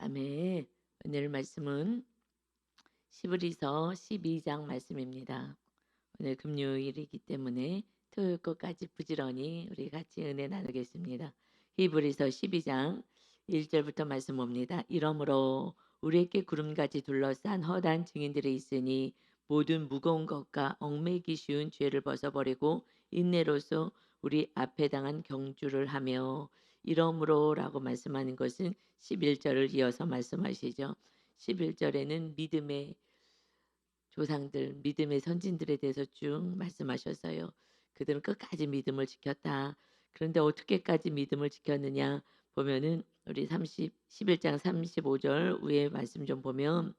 아멘. 오늘 말씀은 시브리서 12장 말씀입니다. 오늘 금요일이기 때문에 토요일 것까지 부지런히 우리 같이 은혜 나누겠습니다. 히브리서 12장 1절부터 말씀 봅니다. 이러므로 우리에게 구름같이 둘러싼 허다한 증인들이 있으니 모든 무거운 것과 얽매이기 쉬운 죄를 벗어버리고 인내로서 우리 앞에 당한 경주를 하며 이러므로라고 말씀하는 것은 11절을 이어서 말씀하시죠. 11절에는 믿음의 조상들, 믿음의 선진들에 대해서 쭉 말씀하셨어요. 그들은 끝까지 믿음을 지켰다. 그런데 어떻게까지 믿음을 지켰느냐 보면은 우리 11장 35절 위에 말씀 좀 보면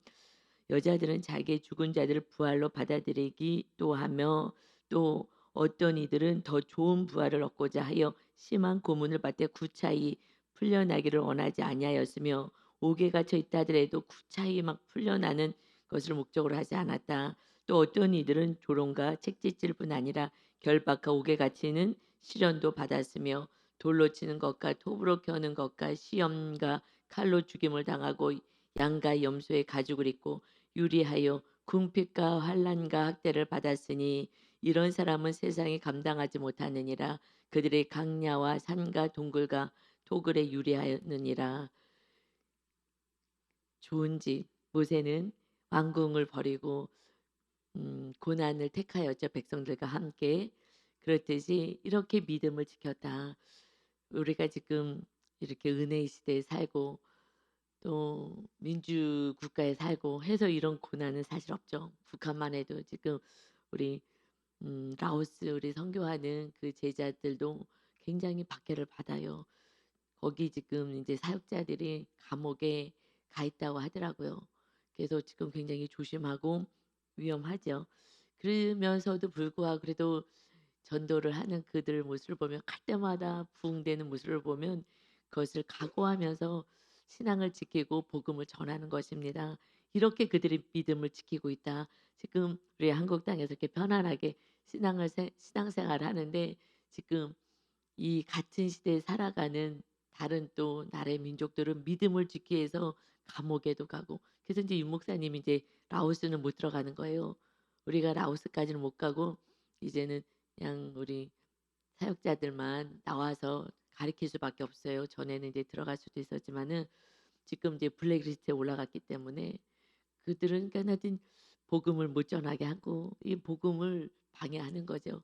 여자들은 자기의 죽은 자들을 부활로 받아들이기 또 하며 또 어떤 이들은 더 좋은 부활을 얻고자 하여 심한 고문을 받되 구차히 풀려나기를 원하지 아니하였으며 옥에 갇혀 있다 하더라도 구차히 막 풀려나는 것을 목적으로 하지 않았다. 또 어떤 이들은 조롱과 책짓질 뿐 아니라 결박과 옥에 갇히는 시련도 받았으며 돌로 치는 것과 톱으로 켜는 것과 시험과 칼로 죽임을 당하고 양과 염소의 가죽을 입고 유리하여 궁핍과 환난과 학대를 받았으니 이런 사람은 세상에 감당하지 못하느니라. 그들의 강야와 산과 동굴과 토굴에 유리하느니라. 좋은 집 모세는 왕궁을 버리고 고난을 택하였죠. 백성들과 함께. 그렇듯이 이렇게 믿음을 지켰다. 우리가 지금 이렇게 은혜의 시대에 살고 또 민주국가에 살고 해서 이런 고난은 사실 없죠. 북한만 해도 지금 우리 라오스 우리 선교하는 그 제자들도 굉장히 박해를 받아요. 거기 지금 이제 사역자들이 감옥에 가 있다고 하더라고요. 그래서 지금 굉장히 조심하고 위험하죠. 그러면서도 불구하고 그래도 전도를 하는 그들 모습을 보면 갈 때마다 부흥되는 모습을 보면 그것을 각오하면서 신앙을 지키고 복음을 전하는 것입니다. 이렇게 그들이 믿음을 지키고 있다. 지금 우리 한국 땅에서 이렇게 편안하게 신앙생활을 하는데 지금 이 같은 시대에 살아가는 다른 또 나라의 민족들은 믿음을 지키기 위해서 감옥에도 가고 그래서 이제 윤 목사님이 이제 라오스는 못 들어가는 거예요. 우리가 라오스까지는 못 가고 이제는 그냥 우리 사역자들만 나와서 가르칠 수밖에 없어요. 전에는 이제 들어갈 수도 있었지만은 지금 이제 블랙리스트에 올라갔기 때문에 그들은 그러니까 하여튼 복음을 못 전하게 하고 이 복음을 방해하는 거죠.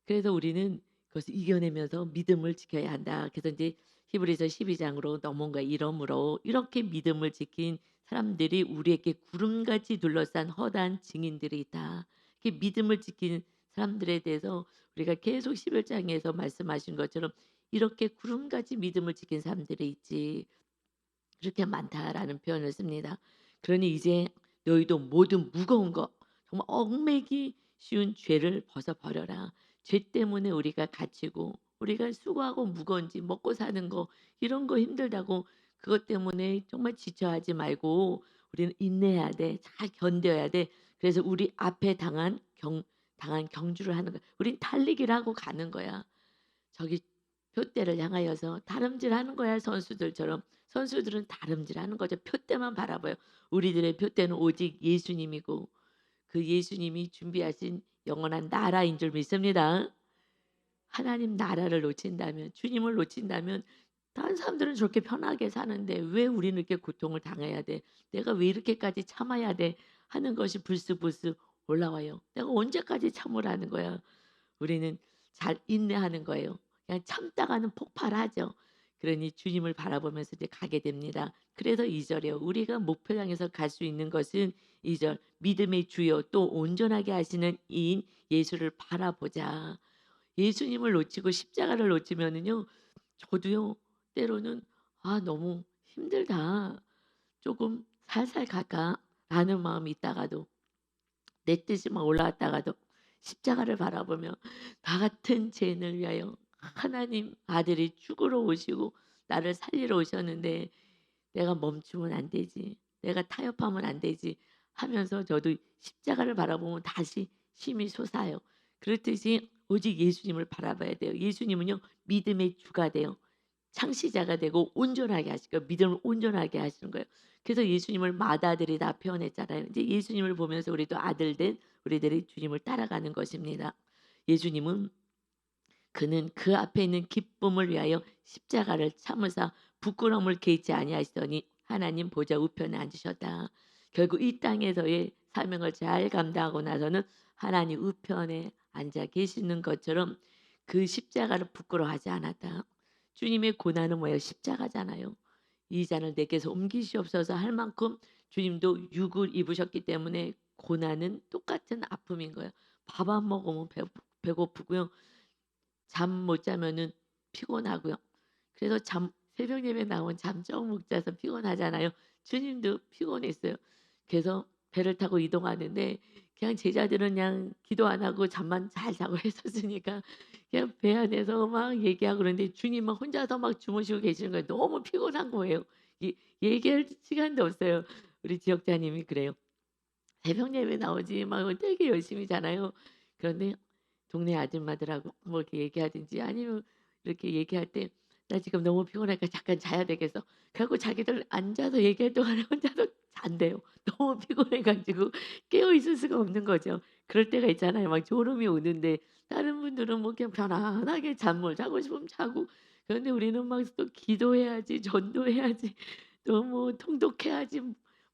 그래서 우리는 그것을 이겨내면서 믿음을 지켜야 한다. 그래서 이제 히브리서 12장으로 넘어온 거야. 이러므로 이렇게 믿음을 지킨 사람들이 우리에게 구름같이 둘러싼 허다한 증인들이 있다. 이렇게 믿음을 지킨 사람들에 대해서 우리가 계속 11장에서 말씀하신 것처럼 이렇게 구름같이 믿음을 지킨 사람들이 있지. 그렇게 많다라는 표현을 씁니다. 그러니 이제 너희도 모든 무거운 것 정말 얽매기 쉬운 죄를 벗어버려라. 죄 때문에 우리가 갇히고 우리가 수고하고 무거운지 먹고 사는 거 이런 거 힘들다고 그것 때문에 정말 지쳐하지 말고 우리는 인내해야 돼. 잘 견뎌야 돼. 그래서 우리 앞에 당한 경주를 하는 거야. 우린 달리기를 하고 가는 거야. 저기 표대를 향하여서 다름질하는 거야. 선수들처럼. 선수들은 다름질하는 거죠. 표대만 바라봐요. 우리들의 표대는 오직 예수님이고 그 예수님이 준비하신 영원한 나라인 줄 믿습니다. 하나님 나라를 놓친다면 주님을 놓친다면 다른 사람들은 저렇게 편하게 사는데 왜 우리는 이렇게 고통을 당해야 돼? 내가 왜 이렇게까지 참아야 돼? 하는 것이 불쑥불쑥 올라와요. 내가 언제까지 참으라는 거야? 우리는 잘 인내하는 거예요. 그냥 참다가는 폭발하죠. 그러니 주님을 바라보면서 이제 가게 됩니다. 그래서 2절이요. 우리가 목표 향해서 갈 수 있는 것은 2절 믿음의 주요 또 온전하게 하시는 이인 예수를 바라보자. 예수님을 놓치고 십자가를 놓치면은요. 저도요. 때로는 아 너무 힘들다. 조금 살살 갈까라는 마음이 있다가도 내 뜻이만 올라왔다가도 십자가를 바라보며 나 같은 죄인을 위하여 하나님 아들이 죽으러 오시고 나를 살리러 오셨는데 내가 멈추면 안 되지. 내가 타협하면 안 되지 하면서 저도 십자가를 바라보면 다시 힘이 솟아요. 그렇듯이 오직 예수님을 바라봐야 돼요. 예수님은요 믿음의 주가 돼요. 창시자가 되고 온전하게 하실 거예요. 믿음을 온전하게 하시는 거예요. 그래서 예수님을 맏아들이 다 표현했잖아요. 이제 예수님을 보면서 우리도 아들된 우리들이 주님을 따라가는 것입니다. 예수님은 그는 그 앞에 있는 기쁨을 위하여 십자가를 참으사 부끄러움을 개의치 아니하시더니 하나님 보좌 우편에 앉으셨다. 결국 이 땅에서의 사명을 잘 감당하고 나서는 하나님 우편에 앉아 계시는 것처럼 그 십자가를 부끄러워하지 않았다. 주님의 고난은 뭐예요? 십자가잖아요. 이 잔을 내게서 옮기시옵소서 할 만큼 주님도 육을 입으셨기 때문에 고난은 똑같은 아픔인 거예요. 밥 안 먹으면 배고프고요. 잠 못 자면은 피곤하고요. 그래서 새벽 예배 나오면 잠 좀 못 자서 피곤하잖아요. 주님도 피곤했어요. 그래서 배를 타고 이동하는데 그냥 제자들은 그냥 기도 안 하고 잠만 잘 자고 했었으니까 그냥 배 안에서 막 얘기하고 그러는데 주님은 혼자서 막 주무시고 계시는 거예요. 너무 피곤한 거예요. 얘기할 시간도 없어요. 우리 지역자님이 그래요. 새벽 예배 나오지 막 되게 열심히 자나요. 그런데 동네 아줌마들하고 뭐 이렇게 얘기하든지 아니면 이렇게 얘기할 때 "나 지금 너무 피곤하니까 잠깐 자야 되겠어." 그래 갖고 자기들 앉아서 얘기할 동안에 혼자서 잔대요. 너무 피곤해 가지고 깨어 있을 수가 없는 거죠. 그럴 때가 있잖아요. 막 졸음이 오는데 다른 분들은 뭐 그냥 편안하게 잠을 자고 싶으면 자고 그런데 우리는 막 또 기도해야지 전도해야지 또 뭐 통독해야지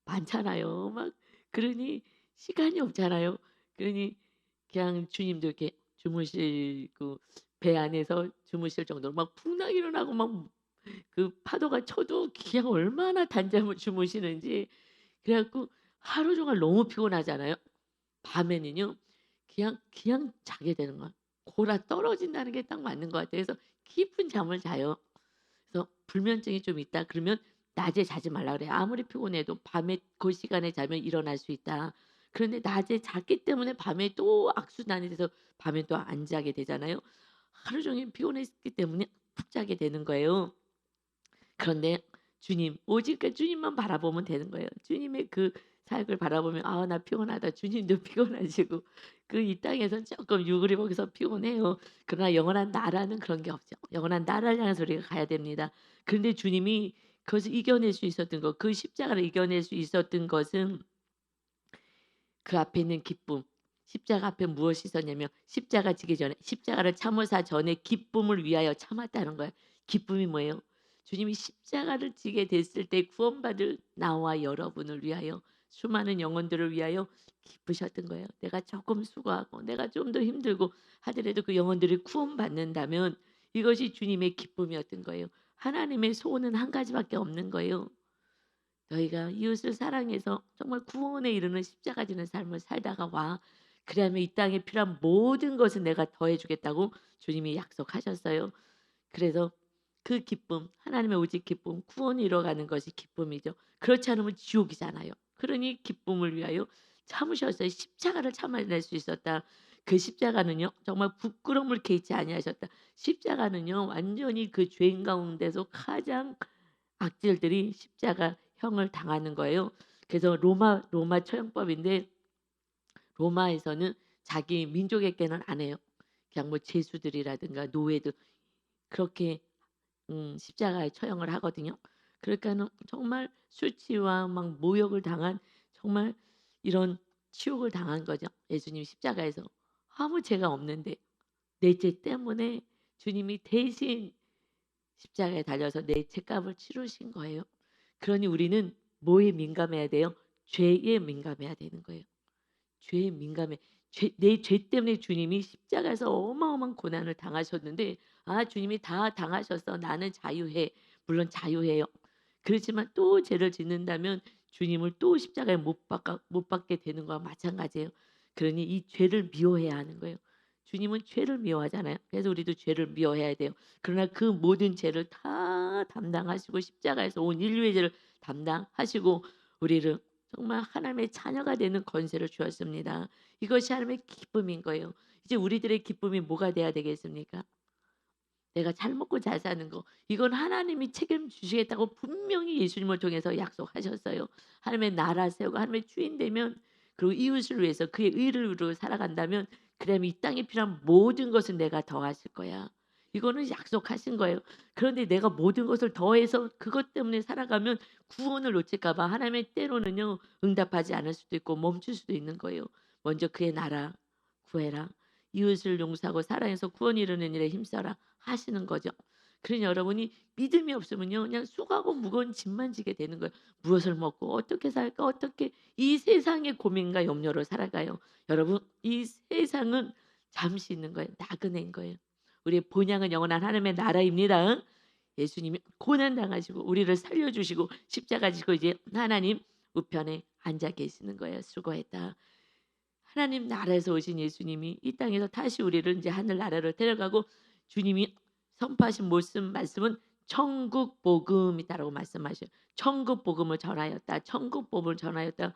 많잖아요. 막 그러니 시간이 없잖아요. 그러니 그냥 주님도 이렇게 주무시고 배 안에서 주무실 정도로 막 풍랑 일어나고 막 그 파도가 쳐도 그냥 얼마나 단잠을 주무시는지 그래 갖고 하루 종일 너무 피곤하잖아요. 밤에는요. 그냥 자게 되는 거야. 골아떨어진다는 게 딱 맞는 것 같아요. 그래서 깊은 잠을 자요. 그래서 불면증이 좀 있다 그러면 낮에 자지 말라 그래요. 아무리 피곤해도 밤에 그 시간에 자면 일어날 수 있다. 그런데 낮에 잤기 때문에 밤에 또 악순환이 돼서 밤에 또 안 자게 되잖아요. 하루 종일 피곤했기 때문에 푹 자게 되는 거예요. 그런데 주님 오직 그 주님만 바라보면 되는 거예요. 주님의 그 사역을 바라보면 '아 나 피곤하다.' 주님도 피곤하시고 그 이 땅에선 쪼끔 유골이 거기서 피곤해요. 그러나 영원한 나라는 그런 게 없죠. 영원한 나라를 향해서 우리가 가야 됩니다. 그런데 주님이 그것을 이겨낼 수 있었던 것 그 십자가를 이겨낼 수 있었던 것은 그 앞에 있는 기쁨. 십자가 앞에 무엇이 있었냐면 십자가 지기 전에 십자가를 참으사 전에 기쁨을 위하여 참았다는 거예요. 기쁨이 뭐예요? 주님이 십자가를 지게 됐을 때 구원받을 나와 여러분을 위하여 수많은 영혼들을 위하여 기쁘셨던 거예요. 내가 조금 수고하고 내가 좀 더 힘들고 하더라도 그 영혼들이 구원받는다면 이것이 주님의 기쁨이었던 거예요. 하나님의 소원은 한 가지밖에 없는 거예요. 너희가 이웃을 사랑해서 정말 구원에 이르는 십자가 지는 삶을 살다가 와. 그러면 이 땅에 필요한 모든 것을 내가 더해 주겠다고 주님이 약속하셨어요. 그래서 그 기쁨, 하나님의 오직 기쁨, 구원이 이뤄가는 것이 기쁨이죠. 그렇지 않으면 지옥이잖아요. 그러니 기쁨을 위하여 참으셨어요. 십자가를 참아낼 수 있었다. 그 십자가는요. 정말 부끄러움을 개의치 아니하셨다. 십자가는요. 완전히 그 죄인 가운데서 가장 악질들이 십자가형을 당하는 거예요. 그래서 로마 처형법인데 로마에서는 자기 민족에게는 안 해요. 그냥 뭐 죄수들이라든가 노예들 그렇게 십자가에 처형을 하거든요. 그러니까는 정말 수치와 막 모욕을 당한 정말 이런 치욕을 당한 거죠. 예수님 십자가에서 아무 죄가 없는데 내 죄 때문에 주님이 대신 십자가에 달려서 내 죄값을 치르신 거예요. 그러니 우리는 뭐에 민감해야 돼요? 죄에 민감해야 되는 거예요. 죄에 민감해. 내 죄 때문에 주님이 십자가에서 어마어마한 고난을 당하셨는데 아 주님이 다 당하셨어. 나는 자유해. 물론 자유해요. 그렇지만 또 죄를 짓는다면 주님을 또 십자가에 못 박게 되는 거와 마찬가지예요. 그러니 이 죄를 미워해야 하는 거예요. 주님은 죄를 미워하잖아요. 그래서 우리도 죄를 미워해야 돼요. 그러나 그 모든 죄를 다 담당하시고 십자가에서 온 인류의 죄를 담당하시고 우리를 정말 하나님의 자녀가 되는 권세를 주었습니다. 이것이 하나님의 기쁨인 거예요. 이제 우리들의 기쁨이 뭐가 돼야 되겠습니까? 내가 잘 먹고 잘 사는 거 이건 하나님이 책임지시겠다고 분명히 예수님을 통해서 약속하셨어요. 하나님의 나라 세우고 하나님의 주인 되면 그리고 이웃을 위해서 그의 의를 이루고 살아간다면 그러면 이 땅에 필요한 모든 것은 내가 더하실 거야. 이거는 약속하신 거예요. 그런데 내가 모든 것을 더해서 그것 때문에 살아가면 구원을 놓칠까 봐 하나님의 때로는요 응답하지 않을 수도 있고 멈출 수도 있는 거예요. 먼저 그의 나라 구해라. 이웃을 용서하고 사랑해서 구원 이루는 일에 힘써라 하시는 거죠. 그러니 여러분이 믿음이 없으면요 그냥 수고하고 무거운 짐만 지게 되는 거예요. 무엇을 먹고 어떻게 살까 어떻게 이 세상의 고민과 염려로 살아가요. 여러분 이 세상은 잠시 있는 거예요. 나그네인 거예요. 우리의 본향은 영원한 하나님의 나라입니다. 예수님이 고난 당하시고 우리를 살려주시고 십자가 지고 이제 하나님 우편에 앉아 계시는 거예요. 수고했다. 하나님 나라에서 오신 예수님이 이 땅에서 다시 우리를 이제 하늘 나라로 데려가고 주님이 선포하신 말씀은 천국 복음이다라고 말씀하셔요. 천국 복음을 전하였다. 천국 복음을 전하였다.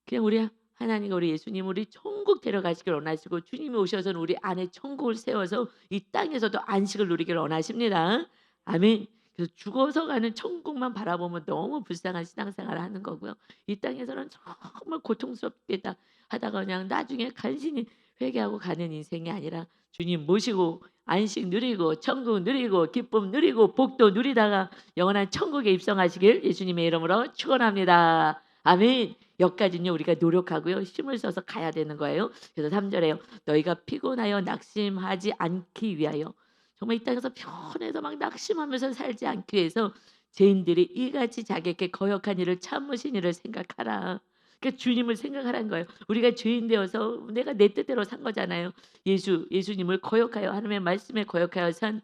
그냥 우리 하나님과 우리 예수님 우리 천국 데려가시길 원하시고 주님이 오셔서는 우리 안에 천국을 세워서 이 땅에서도 안식을 누리길 원하십니다. 아멘. 그래서 죽어서 가는 천국만 바라보면 너무 불쌍한 신앙생활을 하는 거고요. 이 땅에서는 정말 고통스럽겠다 하다가 그냥 나중에 간신히 회개하고 가는 인생이 아니라 주님 모시고 안식 누리고 천국 누리고 기쁨 누리고 복도 누리다가 영원한 천국에 입성하시길 예수님의 이름으로 축원합니다. 아멘. 여기까지는요 우리가 노력하고요 힘을 써서 가야 되는 거예요. 그래서 3절에요. 너희가 피곤하여 낙심하지 않기 위하여 정말 이 땅에서 편해서 막 낙심하면서 살지 않기 위해서 죄인들이 이같이 자기에게 거역한 일을 참으신 일을 생각하라. 그러니까 주님을 생각하라는 거예요. 우리가 죄인 되어서 내가 내 뜻대로 산 거잖아요. 예수님을 거역하여 하나님의 말씀에 거역하여 산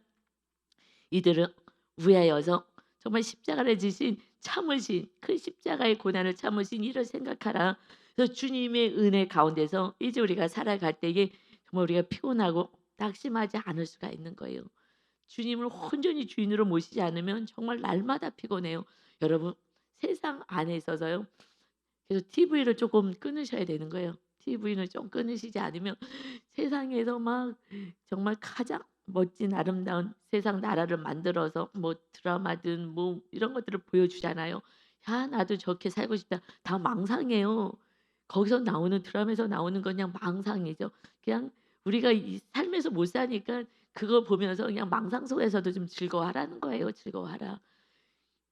이들은 위하여서 정말 십자가를 지신 참으신 그 십자가의 고난을 참으신 이를 생각하라. 그래서 주님의 은혜 가운데서 이제 우리가 살아갈 때에 정말 우리가 피곤하고 낙심하지 않을 수가 있는 거예요. 주님을 온전히 주인으로 모시지 않으면 정말 날마다 피곤해요. 여러분 세상 안에 있어서요. 그래서 TV를 조금 끊으셔야 되는 거예요. TV는 좀 끊으시지 않으면 세상에서 막 정말 가장 멋진 아름다운 세상 나라를 만들어서 뭐 드라마든 뭐 이런 것들을 보여주잖아요. 야 나도 저렇게 살고 싶다. 다 망상이에요. 거기서 나오는 드라마에서 나오는 건 그냥 망상이죠. 그냥 우리가 이 삶에서 못 사니까 그거 보면서 그냥 망상 속에서도 좀 즐거워하라는 거예요. 즐거워하라.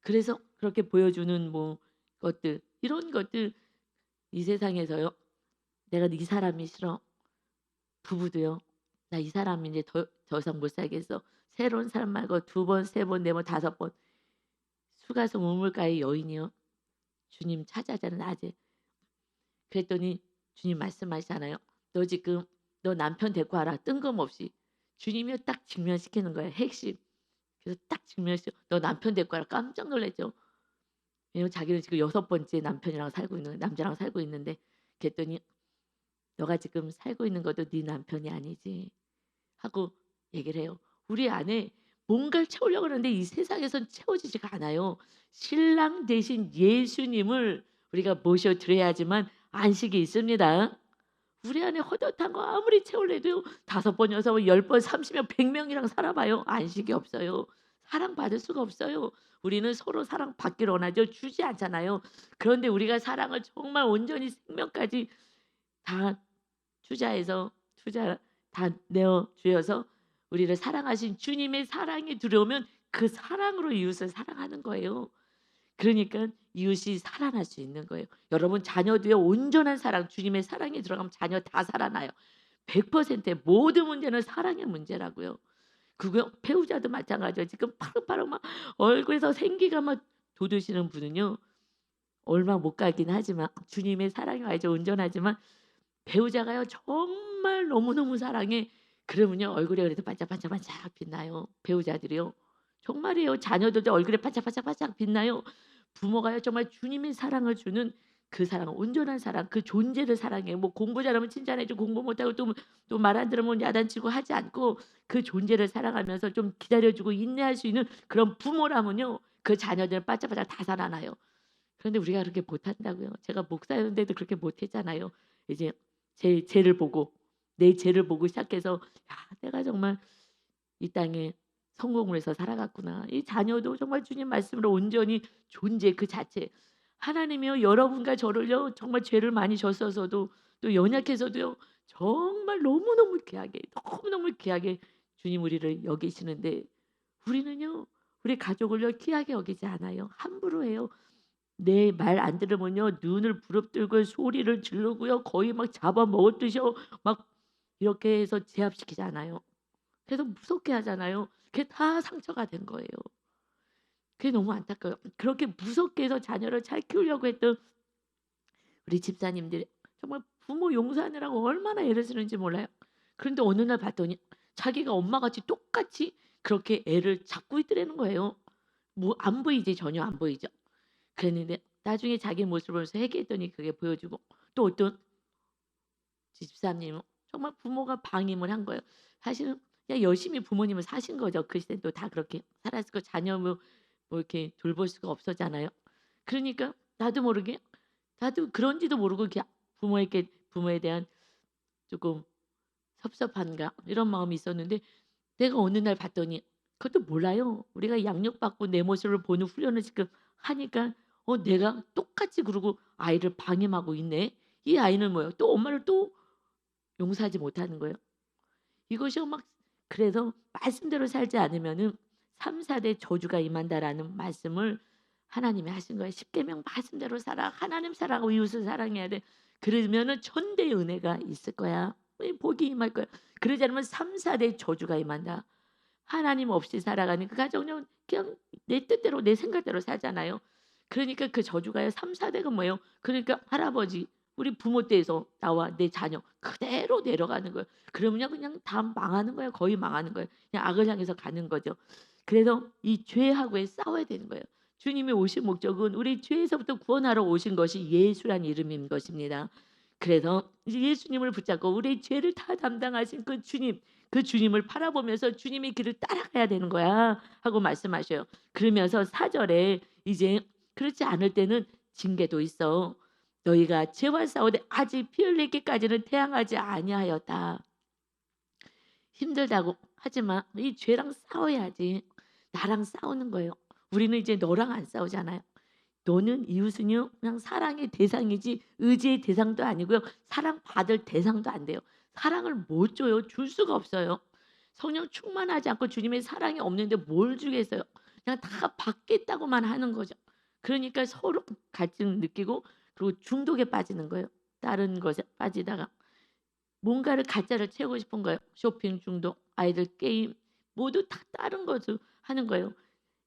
그래서 그렇게 보여주는 뭐 것들 이런 것들 이 세상에서요. 내가 이 사람이 싫어. 부부도요. 나 이 사람 이제 더 이상 못 살겠어. 새로운 사람 말고 2번, 3번, 4번, 5번 수가성 우물가의 여인이요. 주님 찾아자는 낮에. 그랬더니 주님 말씀하시잖아요. 너 지금 너 남편 데리고 와라. 뜬금없이. 주님이 딱 직면시키는 거예요. 핵심. 그래서 딱 직면시켜. 너 남편 데리고 와라. 깜짝 놀랐죠. 왜냐면 자기는 지금 6번째 남편이랑 살고 있는 남자랑 살고 있는데 그랬더니 너가 지금 살고 있는 것도 네 남편이 아니지 하고 얘기를 해요. 우리 안에 뭔가를 채우려고 하는데 이 세상에선 채워지지가 않아요. 신랑 대신 예수님을 우리가 모셔드려야지만 안식이 있습니다. 우리 안에 허젓한 거 아무리 채우려도요. 5번, 6번, 10번, 30명, 100명이랑 살아봐요. 안식이 없어요. 사랑받을 수가 없어요. 우리는 서로 사랑받기를 원하죠. 주지 않잖아요. 그런데 우리가 사랑을 정말 온전히 생명까지 다 투자 다 내어 주셔서 우리를 사랑하신 주님의 사랑이 들어오면 그 사랑으로 이웃을 사랑하는 거예요. 그러니까 이웃이 살아날 수 있는 거예요. 여러분 자녀도요. 온전한 사랑 주님의 사랑이 들어가면 자녀 다 살아나요. 100%의 모든 문제는 사랑의 문제라고요. 그거 배우자도 마찬가지예요. 지금 파릇파릇 막 얼굴에서 생기가 막 돋으시는 분은요. 얼마 못 가긴 하지만 주님의 사랑이 와야죠. 온전하지만 배우자가요 정말 너무너무 사랑해. 그러면요 얼굴에 그래도 반짝반짝반짝 빛나요. 배우자들이요. 정말이에요. 자녀들도 얼굴에 반짝반짝반짝 빛나요. 부모가요 정말 주님의 사랑을 주는 그 사랑, 온전한 사랑, 그 존재를 사랑해요. 뭐 공부 잘하면 칭찬해 주고 공부 못하고 또 말 안 들으면 야단치고 하지 않고 그 존재를 사랑하면서 좀 기다려 주고 인내할 수 있는 그런 부모라면요. 그 자녀들 반짝반짝 다 살아나요. 그런데 우리가 그렇게 못한다고요. 제가 목사였는데도 그렇게 못했잖아요. 이제 제 죄를 보고 내 죄를 보고 시작해서 '야 내가 정말 이 땅에 성공을 해서 살아갔구나.' 이 자녀도 정말 주님 말씀으로 온전히 존재 그 자체 하나님이요 여러분과 저를요 정말 죄를 많이 졌어서도 또 연약해서도요 정말 너무너무 귀하게 너무너무 귀하게 주님 우리를 여기시는데 우리는요. 우리 가족을요 귀하게 여기지 않아요. 함부로 해요. 내 말 안 들으면요 눈을 부릅뜨고 소리를 지르고요. 거의 막 잡아먹었듯이요. 막 이렇게 해서 제압시키잖아요. 그래서 무섭게 하잖아요. 그게 다 상처가 된 거예요. 그게 너무 안타까워요. 그렇게 무섭게 해서 자녀를 잘 키우려고 했던 우리 집사님들이 정말 부모 용서하느라고 얼마나 애를 쓰는지 몰라요. 그런데 어느 날 봤더니 자기가 엄마같이 똑같이 그렇게 애를 잡고 있더라는 거예요. 뭐 안 보이지, 전혀 안 보이죠. 그랬는데 나중에 자기 모습을 보면서 회개했더니 그게 보여지고 또 어떤 집사님은 정말 부모가 방임을 한 거예요. 사실은 그냥 열심히 부모님을 사신 거죠. 그 시대는 또 다 그렇게 살았을 거 자녀 뭐 이렇게 돌볼 수가 없었잖아요. 그러니까 나도 모르게 나도 그런지도 모르고 그냥 부모에 대한 조금 섭섭한가 이런 마음이 있었는데 내가 어느 날 봤더니 그것도 몰라요. 우리가 양육받고 내 모습을 보는 훈련을 지금 하니까 내가 똑같이 그러고 아이를 방임하고 있네. 이 아이는 뭐예요? 또 엄마를 또 용서하지 못하는 거예요. 이것이 막 그래서 말씀대로 살지 않으면은 3-4대 저주가 임한다라는 말씀을 하나님이 하신 거예요. 십계명 말씀대로 살아. 하나님 사랑하고 이웃을 사랑해야 돼. 그러면은 천대의 은혜가 있을 거야. 복이 임할 거야. 그러지 않으면 3-4대 저주가 임한다. 하나님 없이 살아가는 그 가정은 그냥 내 뜻대로 내 생각대로 살잖아요. 그러니까 그 저주가요 3-4 대가 뭐예요? 그러니까 할아버지 우리 부모 때에서 나와 내 자녀 그대로 내려가는 거예요. 그러면요 그냥 다 망하는 거예요. 거의 망하는 거예요. 그냥 악을 향해서 가는 거죠. 그래서 이 죄하고의 싸워야 되는 거예요. 주님이 오신 목적은 우리 죄에서부터 구원하러 오신 것이 예수란 이름인 것입니다. 그래서 이제 예수님을 붙잡고 우리 죄를 다 담당하신 그 주님 그 주님을 바라보면서 주님의 길을 따라가야 되는 거야 하고 말씀하셔요. 그러면서 4절에 이제 그렇지 않을 때는 징계도 있어. 너희가 죄와 싸우되 아직 피 흘리기까지는 태양하지 아니하였다. 힘들다고 하지만 이 죄랑 싸워야지. 나랑 싸우는 거예요. 우리는 이제 너랑 안 싸우잖아요. 너는 이웃은요 그냥 사랑의 대상이지 의지의 대상도 아니고요. 사랑받을 대상도 안 돼요. 사랑을 못 줘요. 줄 수가 없어요. 성령 충만하지 않고 주님의 사랑이 없는데 뭘 주겠어요. 그냥 다 받겠다고만 하는 거죠. 그러니까 서로 갈증 느끼고 그리고 중독에 빠지는 거예요. 다른 것에 빠지다가 뭔가를 가짜를 채우고 싶은 거예요. 쇼핑 중독, 아이들 게임 모두 다 다른 것을 하는 거예요.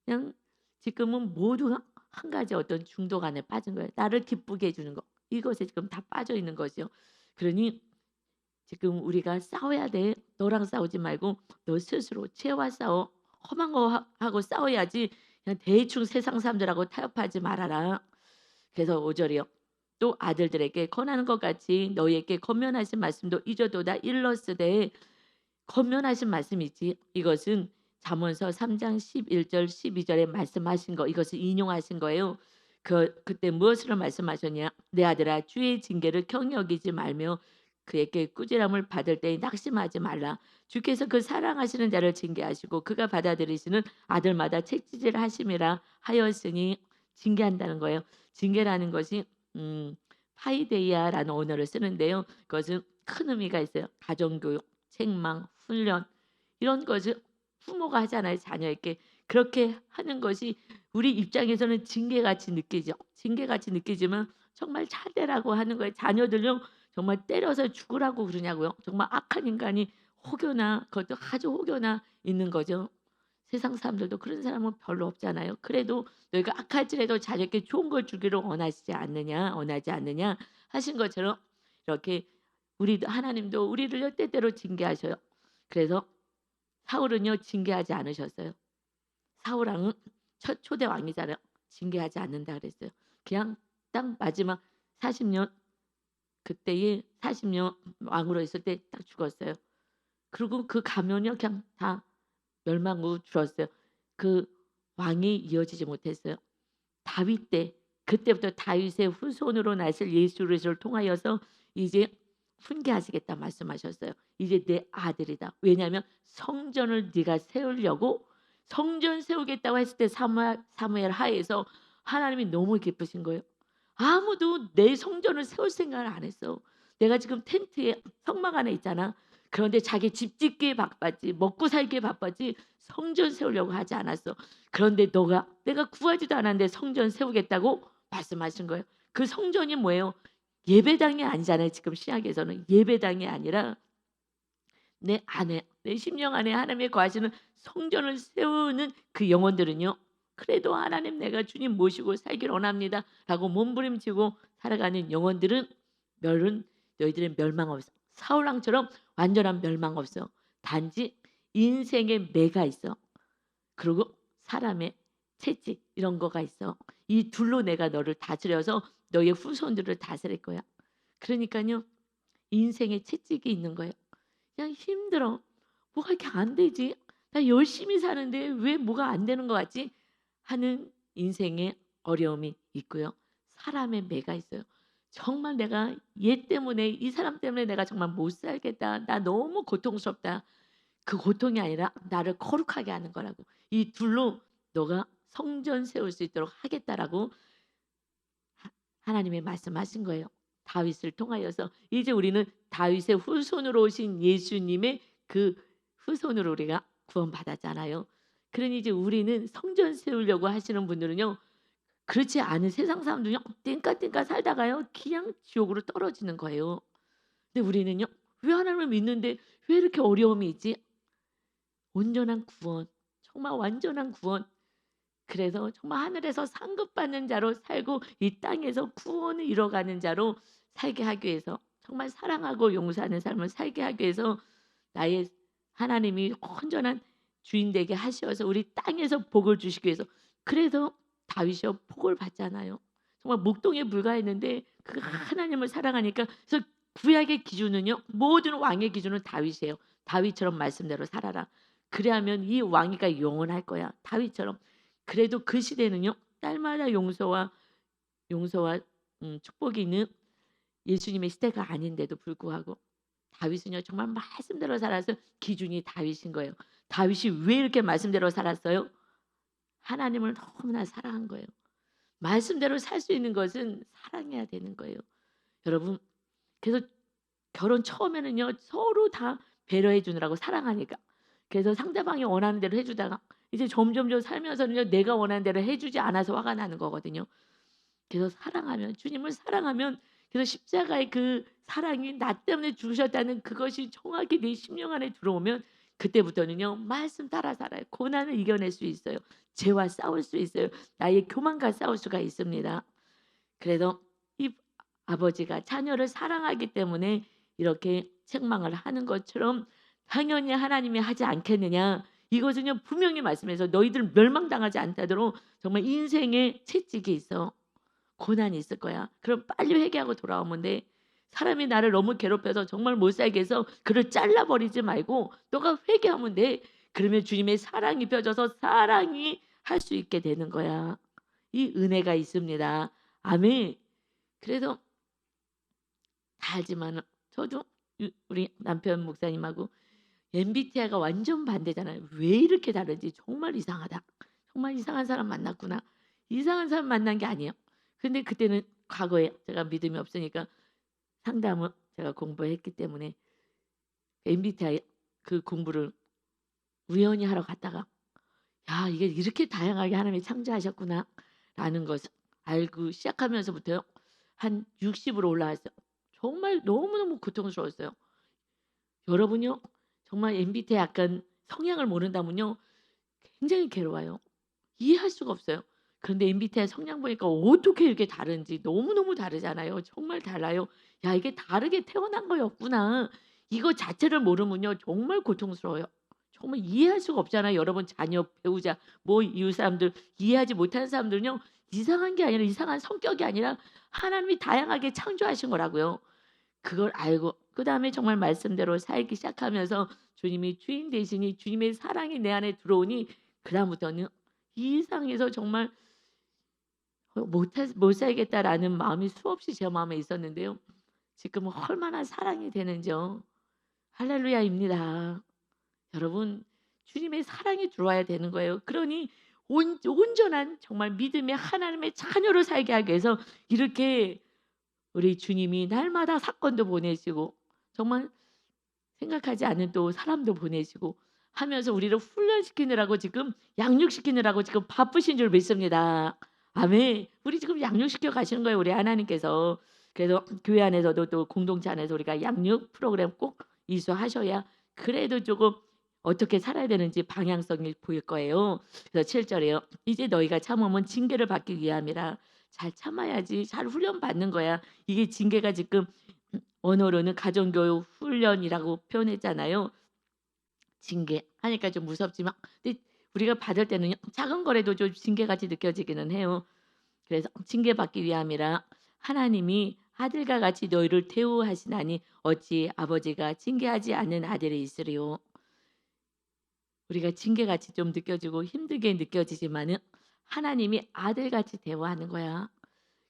그냥 지금은 모두 한 가지 어떤 중독 안에 빠진 거예요. 나를 기쁘게 해 주는 거. 이것에 지금 다 빠져 있는 거죠. 그러니 지금 우리가 싸워야 돼. 너랑 싸우지 말고 너 스스로 죄와 싸워. 험한 거 하고 싸워야지. 그냥 대충 세상 사람들하고 타협하지 말아라. 그래서 5절이요. 또 아들들에게 권하는 것 같이 너희에게 권면하신 말씀도 잊어도다 일러스되 권면하신 말씀이지 이것은 잠언서 3장 11절 12절에 말씀하신 거 이것을 인용하신 거예요. 그때 무엇으로 말씀하셨냐? 내 아들아 주의 징계를 경히 여기지 말며 그에게 꾸지람을 받을 때에 낙심하지 말라. 주께서 그 사랑하시는 자를 징계하시고 그가 받아들이시는 아들마다 책지질 하심이라 하였으니 징계한다는 거예요. 징계라는 것이 파이데이아라는 언어를 쓰는데요. 그것은 큰 의미가 있어요. 가정교육, 책망, 훈련 이런 것을 부모가 하잖아요. 자녀에게 그렇게 하는 것이 우리 입장에서는 징계같이 느끼죠. 징계같이 느끼지만 정말 차대라고 하는 거예요. 자녀들요 정말 때려서 죽으라고 그러냐고요. 정말 악한 인간이 혹여나 그것도 아주 혹여나 있는 거죠. 세상 사람들도 그런 사람은 별로 없잖아요. 그래도 너희가 악할지라도 자녀에게 좋은 걸 주기를 원하지 않느냐 하신 것처럼 이렇게 우리도 하나님도 우리를 때때로 징계하셔요. 그래서 사울은요 징계하지 않으셨어요. 사울 왕은 첫 초대 왕이잖아요. 징계하지 않는다 그랬어요. 그냥 딱 마지막 40년 그때의 40년 왕으로 있을 때 딱 죽었어요. 그리고 그 가면요 그냥 다 멸망으로 줄었어요. 그 왕이 이어지지 못했어요. 다윗 때 그때부터 다윗의 후손으로 나실 예수 그리스도를 통하여서 이제 훈계하시겠다 말씀하셨어요. 이제 내 아들이다. 왜냐하면 성전을 네가 세우려고 성전 세우겠다고 했을 때 사무엘 하에서 하나님이 너무 기쁘신 거예요. 아무도 내 성전을 세울 생각을 안 했어. 내가 지금 텐트에 성막 안에 있잖아. 그런데 자기 집 짓기에 바빴지 먹고 살기에 바빴지 성전 세우려고 하지 않았어. 그런데 너가 내가 구하지도 않았는데 성전 세우겠다고 말씀하신 거예요. 그 성전이 뭐예요? 예배당이 아니잖아요. 지금 신약에서는 예배당이 아니라 내 안에 내 심령 안에 하나님의 거하시는 성전을 세우는 그 영혼들은요. 그래도 하나님 내가 주님 모시고 살기를 원합니다라고 몸부림치고 살아가는 영혼들은 멸은 너희들은 멸망 없어. 사울 왕처럼 완전한 멸망 없어. 단지 인생의 매가 있어. 그리고 사람의 채찍 이런 거가 있어. 이 둘로 내가 너를 다스려서 너의 후손들을 다스릴 거야. 그러니까요. 인생의 채찍이 있는 거예요. 그냥 힘들어. 뭐가 이렇게 안 되지? 나 열심히 사는데 왜 뭐가 안 되는 것 같지? 하는 인생의 어려움이 있고요. 사람의 매가 있어요. 정말 내가 얘 때문에 이 사람 때문에 내가 정말 못 살겠다. 나 너무 고통스럽다. 그 고통이 아니라 나를 거룩하게 하는 거라고. 이 둘로 너가 성전 세울 수 있도록 하겠다라고 하나님의 말씀하신 거예요. 다윗을 통하여서 이제 우리는 다윗의 후손으로 오신 예수님의 그 후손으로 우리가 구원받았잖아요. 그러니 이제 우리는 성전 세우려고 하시는 분들은요. 그렇지 않은 세상 사람들은요. 띵까띵까 살다가요. 그냥 지옥으로 떨어지는 거예요. 근데 우리는요. 왜 하나님을 믿는데 왜 이렇게 어려움이 있지? 온전한 구원, 정말 완전한 구원. 그래서 정말 하늘에서 상급받는 자로 살고 이 땅에서 구원을 이뤄가는 자로 살게 하기 위해서 정말 사랑하고 용서하는 삶을 살게 하기 위해서 나의 하나님이 온전한 주인 되게 하셔서 우리 땅에서 복을 주시기 위해서 그래서 다윗이요 복을 받잖아요. 정말 목동에 불과했는데 그 하나님을 사랑하니까 그래서 구약의 기준은요 모든 왕의 기준은 다윗이에요. 다윗처럼 말씀대로 살아라. 그래야면 이 왕위가 영원할 거야. 다윗처럼. 그래도 그 시대는요. 딸마다 용서와 축복이 있는 예수님의 시대가 아닌데도 불구하고 다윗은요. 정말 말씀대로 살아서 기준이 다윗인 거예요. 다윗이 왜 이렇게 말씀대로 살았어요? 하나님을 너무나 사랑한 거예요. 말씀대로 살 수 있는 것은 사랑해야 되는 거예요. 여러분 그래서 결혼 처음에는요. 서로 다 배려해 주느라고 사랑하니까. 그래서 상대방이 원하는 대로 해 주다가 이제 점점점 살면서는요. 내가 원하는 대로 해 주지 않아서 화가 나는 거거든요. 그래서 사랑하면 주님을 사랑하면 그래서 십자가의 그 사랑이 나 때문에 죽으셨다는 그것이 정확히 내 심령 안에 들어오면 그때부터는요. 말씀 따라 살아요. 고난을 이겨낼 수 있어요. 죄와 싸울 수 있어요. 나의 교만과 싸울 수가 있습니다. 그래서 이 아버지가 자녀를 사랑하기 때문에 이렇게 책망을 하는 것처럼 당연히 하나님이 하지 않겠느냐. 이것은요 분명히 말씀해서 너희들 멸망당하지 않도록 정말 인생의 채찍이 있어. 고난이 있을 거야. 그럼 빨리 회개하고 돌아오면 돼. 사람이 나를 너무 괴롭혀서 정말 못 살게 해서 그를 잘라버리지 말고 너가 회개하면 돼. 그러면 주님의 사랑이 펴져서 사랑이 할 수 있게 되는 거야. 이 은혜가 있습니다. 아멘. 그래서 다 알지만 저도 우리 남편 목사님하고 MBTI가 완전 반대잖아요. 왜 이렇게 다른지 정말 이상하다. 정말 이상한 사람 만났구나. 이상한 사람 만난 게 아니에요. 근데 그때는 과거에 제가 믿음이 없으니까 상담을 제가 공부했기 때문에 MBTI 그 공부를 우연히 하러 갔다가 야 이게 이렇게 다양하게 하나님이 창조하셨구나라는 것을 알고 시작하면서부터요. 한 60으로 올라왔어요. 정말 너무너무 고통스러웠어요. 여러분요. 정말 MBTI 약간 성향을 모른다면요. 굉장히 괴로워요. 이해할 수가 없어요. 그런데 MBTI 성향 보니까 어떻게 이렇게 다른지 너무너무 다르잖아요. 정말 달라요. '야 이게 다르게 태어난 거였구나.' 이거 자체를 모르면요. 정말 고통스러워요. 정말 이해할 수가 없잖아요. 여러분 자녀, 배우자 뭐 이웃 사람들 이해하지 못하는 사람들은요. 이상한 게 아니라 이상한 성격이 아니라 하나님이 다양하게 창조하신 거라고요. 그걸 알고 그다음에 정말 말씀대로 살기 시작하면서 주님이 주인 되시니 주님의 사랑이 내 안에 들어오니 그다음부터는 이 세상에서 정말 못 살겠다라는 마음이 수없이 제 마음에 있었는데요. 지금은 얼마나 사랑이 되는지요. 할렐루야입니다. 여러분 주님의 사랑이 들어와야 되는 거예요. 그러니 온전한 정말 믿음의 하나님의 자녀로 살게 하기 위해서 이렇게 우리 주님이 날마다 사건도 보내시고 정말 생각하지 않은 또 사람도 보내시고 하면서 우리를 훈련시키느라고 지금 양육시키느라고 지금 바쁘신 줄 믿습니다. 아멘. 우리 지금 양육시켜 가시는 거예요, 우리 하나님께서. 그래서 교회 안에서도 또 공동체 안에서 우리가 양육 프로그램 꼭 이수하셔야 그래도 조금 어떻게 살아야 되는지 방향성이 보일 거예요. 그래서 7 절에요. "이제 너희가 참음은 징계를 받기 위함이라." 잘 참아야지 잘 훈련받는 거야. 이게 징계가 지금 언어로는 가정교육 훈련이라고 표현했잖아요. 징계 하니까 좀 무섭지만 근데 우리가 받을 때는요. 작은 거라도 좀 징계같이 느껴지기는 해요. 그래서 징계받기 위함이라 하나님이 아들과 같이 너희를 대우하시나니 어찌 아버지가 징계하지 않는 아들이 있으리요. 우리가 징계같이 좀 느껴지고 힘들게 느껴지지만은 하나님이 아들같이 대우하는 거야.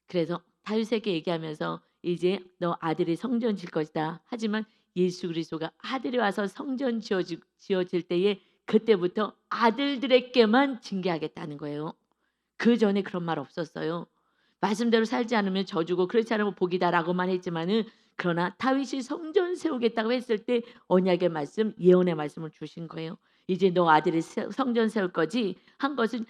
그래서 다윗에게 얘기하면서 "이제 너 아들이 성전 질 것이다." 하지만 예수 그리스도가 아들이 와서 성전 지어질 때에 그때부터 아들들에게만 징계하겠다는 거예요. 그전에 그런 말 없었어요. 말씀대로 살지 않으면 저주고 그렇지 않으면 복이다라고만 했지만은 그러나 다윗이 성전 세우겠다고 했을 때 언약의 말씀, 예언의 말씀을 주신 거예요. "이제 너 아들이 성전 세울 거지." 한 것은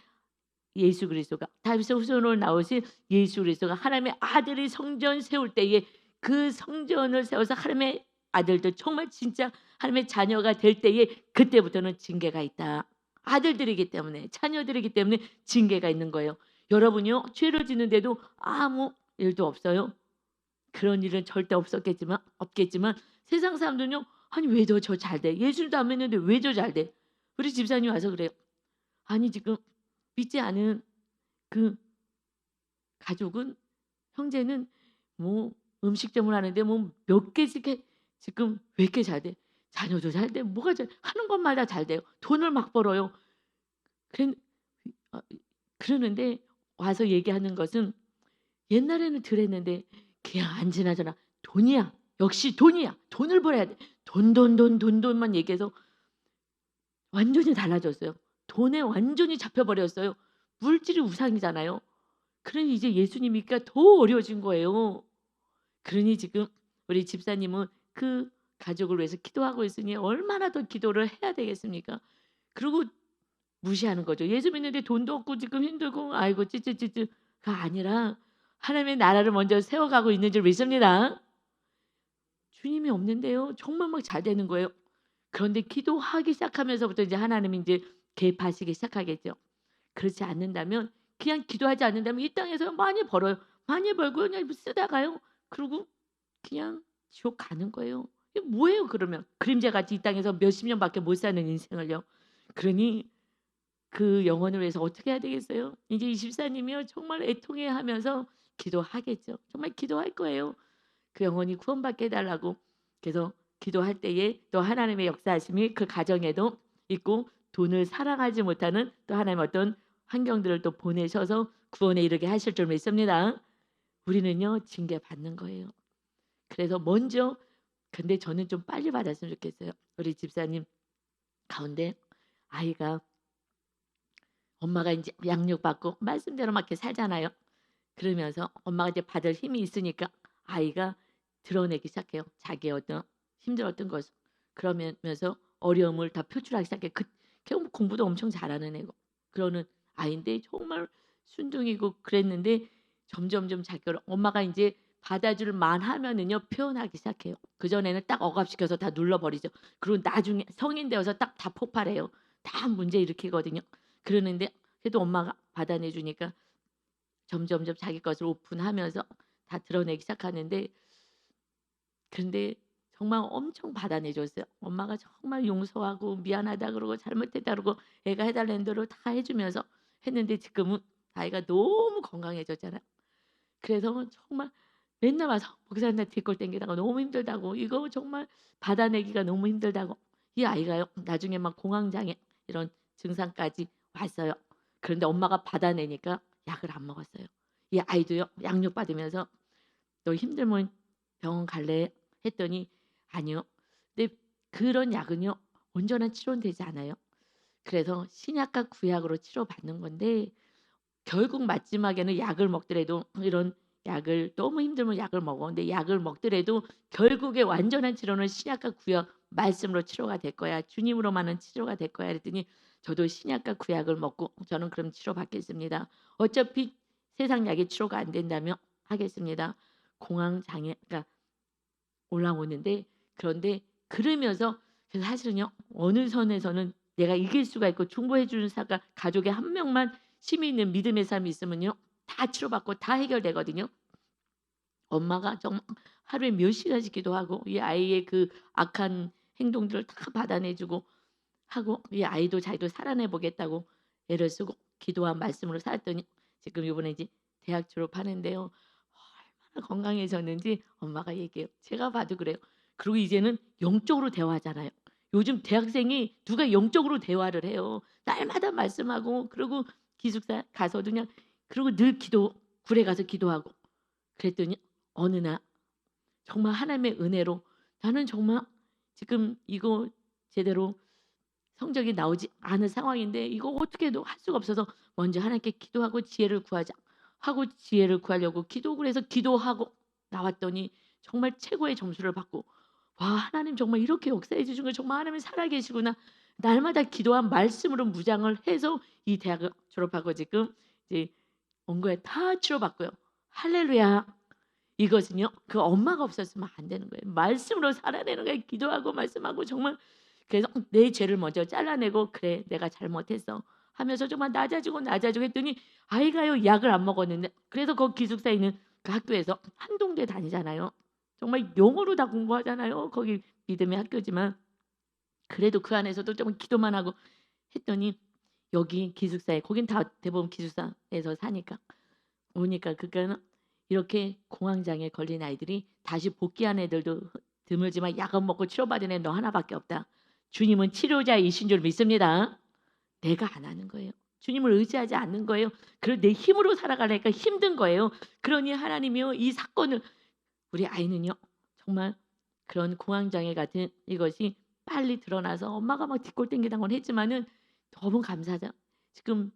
예수 그리스도가 다윗의 후손으로 나오신 예수 그리스도가 하나님의 아들이 성전 세울 때에 그 성전을 세워서 하나님의 아들들 정말 진짜 하나님의 자녀가 될 때에 그때부터는 징계가 있다. 아들들이기 때문에 자녀들이기 때문에 징계가 있는 거예요. 여러분이요 죄를 짓는데도 아무 일도 없어요. 그런 일은 절대 없겠지만 세상 사람들은요 아니 왜 저 잘 돼? 예수님도 안 믿는데 왜 저 잘 돼? 우리 집사님이 와서 그래요. 아니 지금 믿지 않은 그 가족은 형제는 뭐 음식점을 하는데 뭐 몇 개씩 해 지금 왜 이렇게 잘 돼? 자녀도 잘 돼. 뭐가 잘 하는 것마다 잘 돼요. 돈을 막 벌어요. 그랬 어 그러는데 와서 얘기하는 것은 옛날에는 덜했는데 그냥 안 지나잖아. "돈이야. 역시 돈이야. 돈을 벌어야 돼. 돈, 돈, 돈, 돈, 돈만." 얘기해서 완전히 달라졌어요. 돈에 완전히 잡혀 버렸어요. 물질이 우상이잖아요. 그러니 이제 예수님이니까 더 어려워진 거예요. 그러니 지금 우리 집사님은 그 가족을 위해서 기도하고 있으니 얼마나 더 기도를 해야 되겠습니까? 그리고 무시하는 거죠. 예수 믿는데 돈도 없고 지금 힘들고 아이고 찌찌찌찌가 아니라 하나님의 나라를 먼저 세워가고 있는 줄 믿습니다. 주님이 없는데요. 정말 막 잘 되는 거예요. 그런데 기도하기 시작하면서부터 이제 하나님이 인제 개입하시기 시작하겠죠. 그렇지 않는다면 그냥 기도하지 않는다면 이 땅에서 많이 벌어요. 많이 벌고 그냥 쓰다가요. 그리고 그냥 지옥 가는 거예요. 이게 뭐예요 그러면? 그림자같이 이 땅에서 몇십 년밖에 못 사는 인생을요. 그러니 그 영혼을 위해서 어떻게 해야 되겠어요? 이제 이 집사님이요 정말 애통해 하면서 기도하겠죠. 정말 기도할 거예요. 그 영혼이 구원받게 해 달라고. 그래서 기도할 때에 또 하나님의 역사하심이 그 가정에도 있고 돈을 사랑하지 못하는 또 하나님의 어떤 환경들을 또 보내셔서 구원에 이르게 하실 줄 믿습니다. 우리는요 징계받는 거예요. 그래서 먼저 근데 저는 좀 빨리 받았으면 좋겠어요. 우리 집사님 가운데 아이가 엄마가 인제 양육받고 말씀대로 막 이렇게 살잖아요. 그러면서 엄마가 이제 받을 힘이 있으니까 아이가 드러내기 시작해요. 자기의 어떤 힘들었던 것을. 그러면서 어려움을 다 표출하기 시작해요. 걔 공부도 엄청 잘하는 애고 그러는 아이인데 정말 순둥이고 그랬는데 점점점 자기를 엄마가 인제 받아줄 만하면은요 표현하기 시작해요. 그전에는 딱 억압시켜서 다 눌러버리죠. 그리고 나중에 성인 되어서 딱 다 폭발해요. 다 문제 일으키거든요. 그러는데 그래도 엄마가 받아내 주니까 점점점 자기 것을 오픈하면서 다 드러내기 시작하는데 근데 정말 엄청 받아내 줬어요. 엄마가 정말 용서하고 미안하다 그러고 잘못했다 그러고 애가 해 달라는 대로 다 해 주면서 했는데 지금은 아이가 너무 건강해졌잖아요. 그래서 정말 맨날 와서 목사님한테 뒷골 당기다가 너무 힘들다고 이거 정말 받아내기가 너무 힘들다고 이 아이가요 나중에 막 공황장애 이런 증상까지 왔어요. 그런데 엄마가 받아내니까 약을 안 먹었어요. 이 아이도요 양육받으면서 "너 힘들면 병원 갈래?" 했더니 "아니요." 근데 그런 약은요 온전한 치료는 되지 않아요. 그래서 신약과 구약으로 치료받는 건데 결국 마지막에는 약을 먹더라도 이런 약을 너무 힘들면 약을 먹어. 근데 약을 먹더라도 결국에 완전한 치료는 신약과 구약 말씀으로 치료가 될 거야. 주님으로만은 치료가 될 거야." 그랬더니 저도 신약과 구약을 먹고 "저는 그럼 치료받겠습니다. 어차피 세상 약이 치료가 안 된다면 하겠습니다." 공황 장애가 올라오는데, 그런데 그러면서, 그래서 사실은요, 어느 선에서는 내가 이길 수가 있고 중보해 주는 사가 가족에 한 명만 힘이 있는 믿음의 사람이 있으면요, 다 치료받고 다 해결되거든요. 엄마가 정말 하루에 몇 시간씩 기도하고 이 아이의 그 악한 행동들을 다 받아내 주고 하고, 이 아이도 자기도 살아내 보겠다고 애를 쓰고 기도와 말씀으로 살았더니 지금 요번에 이제 대학 졸업하는데요. 얼마나 건강해졌는지 엄마가 얘기해요. 제가 봐도 그래요. 그리고 이제는 영적으로 대화하잖아요. 요즘 대학생이 누가 영적으로 대화를 해요. 날마다 말씀하고, 그리고 기숙사 가서도 그냥, 그리고 늘 기도, 굴에 가서 기도하고. 그랬더니 어느 날 정말 하나님의 은혜로, 나는 정말 지금 이거 제대로 성적이 나오지 않은 상황인데 이거 어떻게도 할 수가 없어서 먼저 하나님께 기도하고 지혜를 구하자 하고 지혜를 구하려고 기도를 해서 기도하고 나왔더니 정말 최고의 점수를 받고, '와, 하나님 정말 이렇게 역사해 주신 거 정말 하나님이 살아계시구나.' 날마다 기도한 말씀으로 무장을 해서 이 대학을 졸업하고 지금 이제 온 거에 다 치료받고요. 할렐루야. 이것은요, 그 엄마가 없었으면 안 되는 거예요. 말씀으로 살아내는 거예요. 기도하고 말씀하고 정말. 그래서 내 죄를 먼저 잘라내고 '그래, 내가 잘못했어.' 하면서 정말 낮아지고 했더니 아이가요, 약을 안 먹었는데, 그래서 거기 기숙사에 있는 그 학교에서 한동대 다니잖아요. 정말 영어로 다 공부하잖아요. 거기 믿음의 학교지만. 그래도 그 안에서도 좀 기도만 하고 했더니 여기 기숙사에, 거긴 다 대부분 기숙사에서 사니까 오니까, 그러니까는 이렇게 공황장애 걸린 아이들이 다시 복귀한 애들도 드물지만 약을 먹고 치료받은 애 너 하나밖에 없다. 주님은 치료자이신 줄 믿습니다. 내가 안 하는 거예요. 주님을 의지하지 않는 거예요. 그리고 내 힘으로 살아가려니까 힘든 거예요. 그러니 하나님이요, 이 사건을, 우리 아이는요 정말 그런 공황장애 같은 이것이 빨리 드러나서 엄마가 막 뒷골땡기던 했지만은 너무 감사하죠. 지금